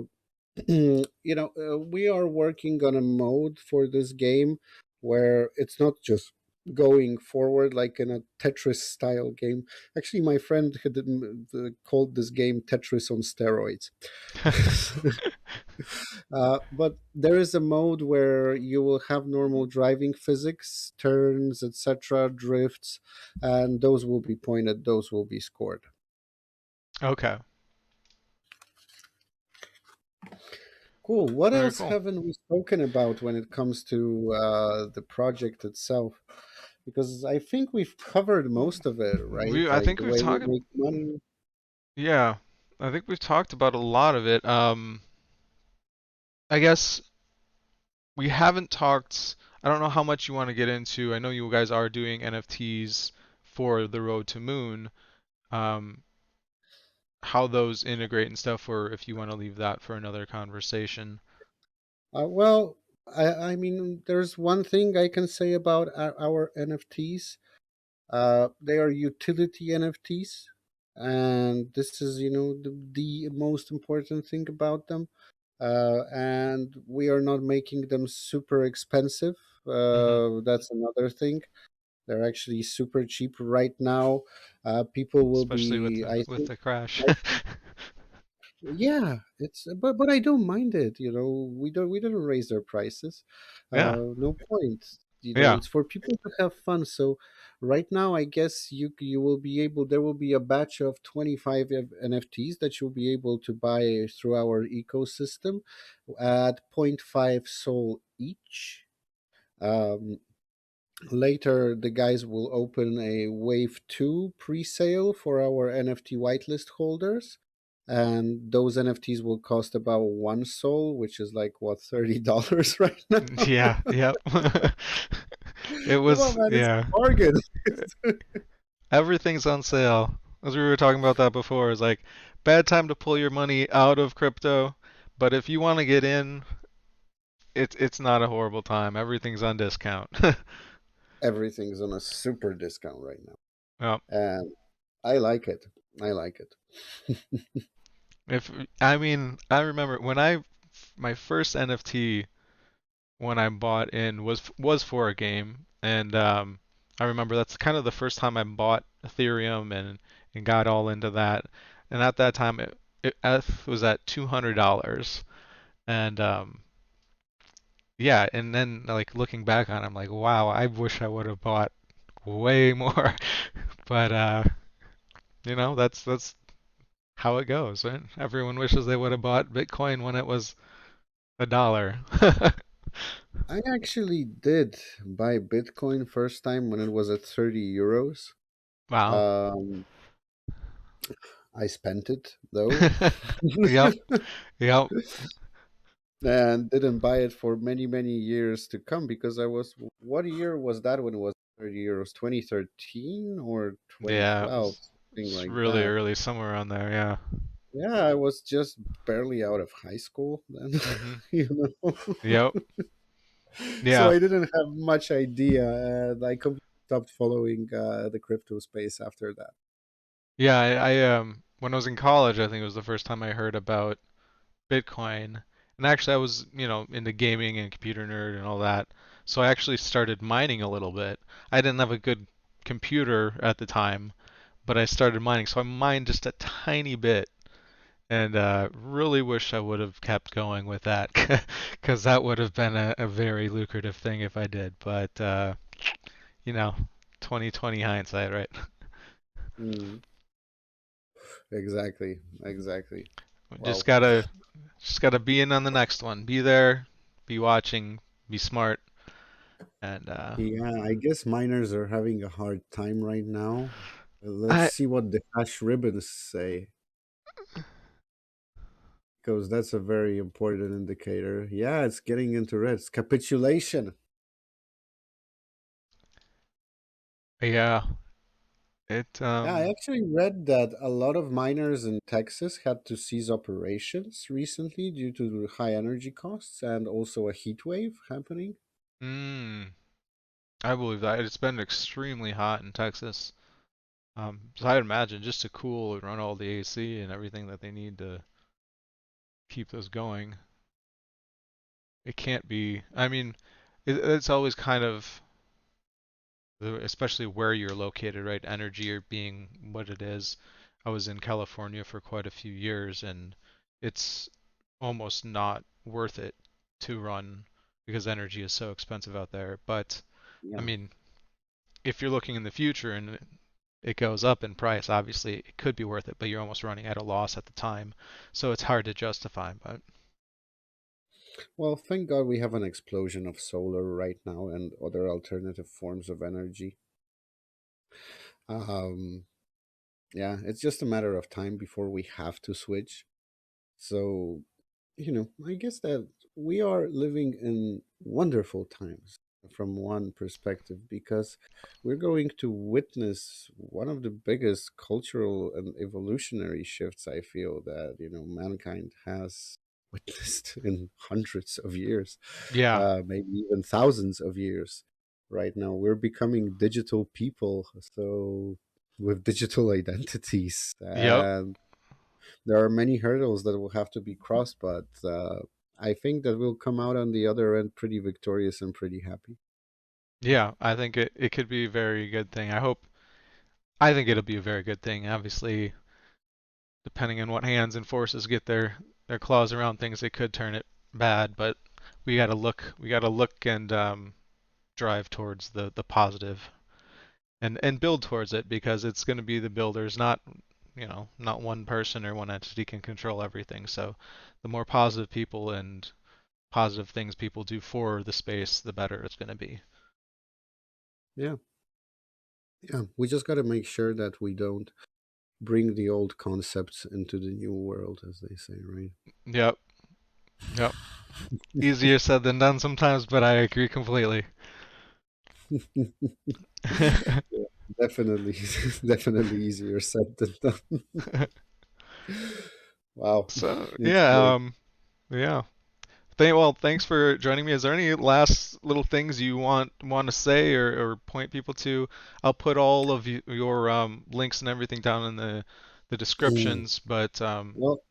we are working on a mode for this game where it's not just going forward like in a Tetris style game. Actually, my friend had called this game Tetris on steroids. But there is a mode where you will have normal driving physics, turns, etc., drifts, and those will be pointed, those will be scored. Okay. Cool. What Very else cool. haven't we spoken about when it comes to the project itself? Because I think we've covered most of it, right? I Like think the we've way we talked. make money. Yeah, I think we've talked about a lot of it. I guess we haven't talked. I don't know how much you want to get into. I know you guys are doing NFTs for the Road to Moon. Um, how those integrate and stuff, or if you want to leave that for another conversation. Well, I mean, there's one thing I can say about our NFTs. They are utility NFTs, and this is, the most important thing about them. And we are not making them super expensive. Hmm. That's another thing. They're actually super cheap right now. People will Especially be, I with think, the crash. yeah, it's but I don't mind it. We don't raise their prices. Yeah, No point. yeah. It's for people to have fun. So right now, I guess you will be able. There will be a batch of 25 NFTs that you'll be able to buy through our ecosystem at zero point 0.5 Sol each. Um, Later, the guys will open a Wave 2 pre-sale for our NFT whitelist holders. And those NFTs will cost about one Sol, which is like what, $30 right now? Yeah, yep. It Come on, was, man, it's yeah. a bargain. Everything's on sale. As we were talking about that before, it's like bad time to pull your money out of crypto, but if you want to get in, it's not a horrible time. Everything's on discount. Everything's on a super discount right now. Well, And I like it. I like it. if I mean, I remember when my first NFT when I bought in was for a game, and I remember that's kind of the first time I bought Ethereum and got all into that. And at that time, it was at $200. And yeah, and then like looking back on it, I'm like, wow, I wish I would have bought way more. But that's how it goes, right? Everyone wishes they would have bought Bitcoin when it was $1. I actually did buy Bitcoin first time when it was at 30 euros. Wow. Um, I spent it though, Yep. Yep. and didn't buy it for many, many years to come because I was, what year was that when it was 30 euros? 2013 or Yeah, it 2012, something was like really that. early, somewhere around there. Yeah. Yeah, I was just barely out of high school then, Mhm. you know. Yep. So Yeah. I didn't have much idea, and I completely stopped following the crypto space after that. Yeah. I when I was in college, I think it was the first time I heard about Bitcoin. And actually, I was into gaming and computer nerd and all that. So I actually started mining a little bit. I didn't have a good computer at the time, but I started mining. So I mined just a tiny bit. And really wish I would have kept going with that, because that would have been a very lucrative thing if I did. But you know, 2020 hindsight, right? Mm, exactly, exactly. Just Wow. gotta just gotta be in on the next one. Be there, be watching, be smart, and Yeah, I guess miners are having a hard time right now. Let's I see what the hash ribbons say, because that's a very important indicator. Yeah, it's getting into red. It's capitulation. yeah, it Yeah, I actually read that a lot of miners in Texas had to cease operations recently due to high energy costs and also a heat wave happening. mm, I believe that it's been extremely hot in Texas. So I'd imagine just to cool and run all the AC and everything that they need to keep those going. It can't be. I mean, it's always kind of, especially where you're located, right? Energy or being what it is. I was in California for quite a few years, and it's almost not worth it to run because energy is so expensive out there. But I Yeah. mean, if you're looking in the future and it goes up in price, obviously it could be worth it, but you're almost running at a loss at the time. So it's hard to justify. But Well, thank God we have an explosion of solar right now and other alternative forms of energy. Um, yeah, it's just a matter of time before we have to switch. So, I guess that we are living in wonderful times from one perspective because we're going to witness one of the biggest cultural and evolutionary shifts I feel that, mankind has witnessed in hundreds of years, yeah, maybe even thousands of years. Right now, we're becoming digital people, so with digital identities, yep, and there are many hurdles that will have to be crossed, but I think that we'll come out on the other end pretty victorious and pretty happy. yeah. I think it could be a very good thing. I think it'll be a very good thing. Obviously, depending on what hands and forces get their claws around things, it could turn it bad. But we gotta look and drive towards the positive and build towards it because it's going to be the builders, not one person or one entity can control everything. So the more positive people and positive things people do for the space, the better it's going to be. Yeah, yeah. We just got to make sure that we don't bring the old concepts into the new world, as they say, right? Yep, yep. Easier said than done sometimes, but I agree completely. Yeah, definitely, definitely easier said than done. Wow, So it's yeah, great. yeah. Well, thanks for joining me. Is there any last little things you want to say or point people to? I'll put all of your links and everything down in the descriptions, but Well,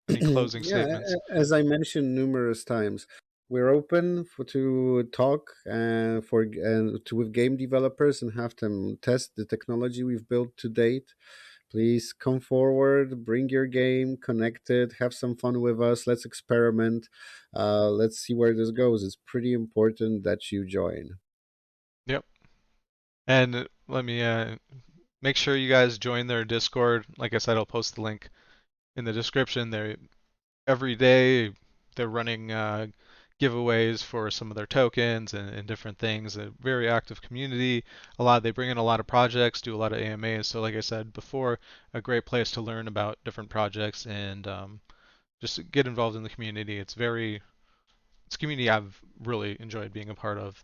any closing yeah, statements? as I mentioned numerous times, we're open to talk and with game developers and have them test the technology we've built to date. Please come forward, bring your game, connect it, have some fun with us. Let's experiment. Let's see where this goes. It's pretty important that you join. Yep. And let me make sure you guys join their Discord. Like I said, I'll post the link in the description. Every day they're running giveaways for some of their tokens and different things. A very active community. They bring in a lot of projects, do a lot of AMAs. So like I said before, a great place to learn about different projects and just get involved in the community. It's a community I've really enjoyed being a part of.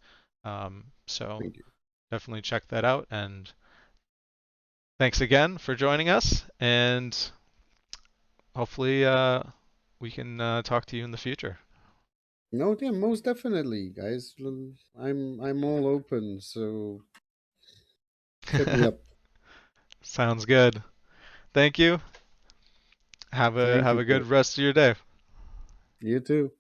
So Thank you. definitely check that out. And thanks again for joining us. And hopefully we can talk to you in the future. No, yeah, most definitely, guys. I'm all open, so hit me up. Sounds good. Thank you. Have Thank a you. good rest of your day. You too.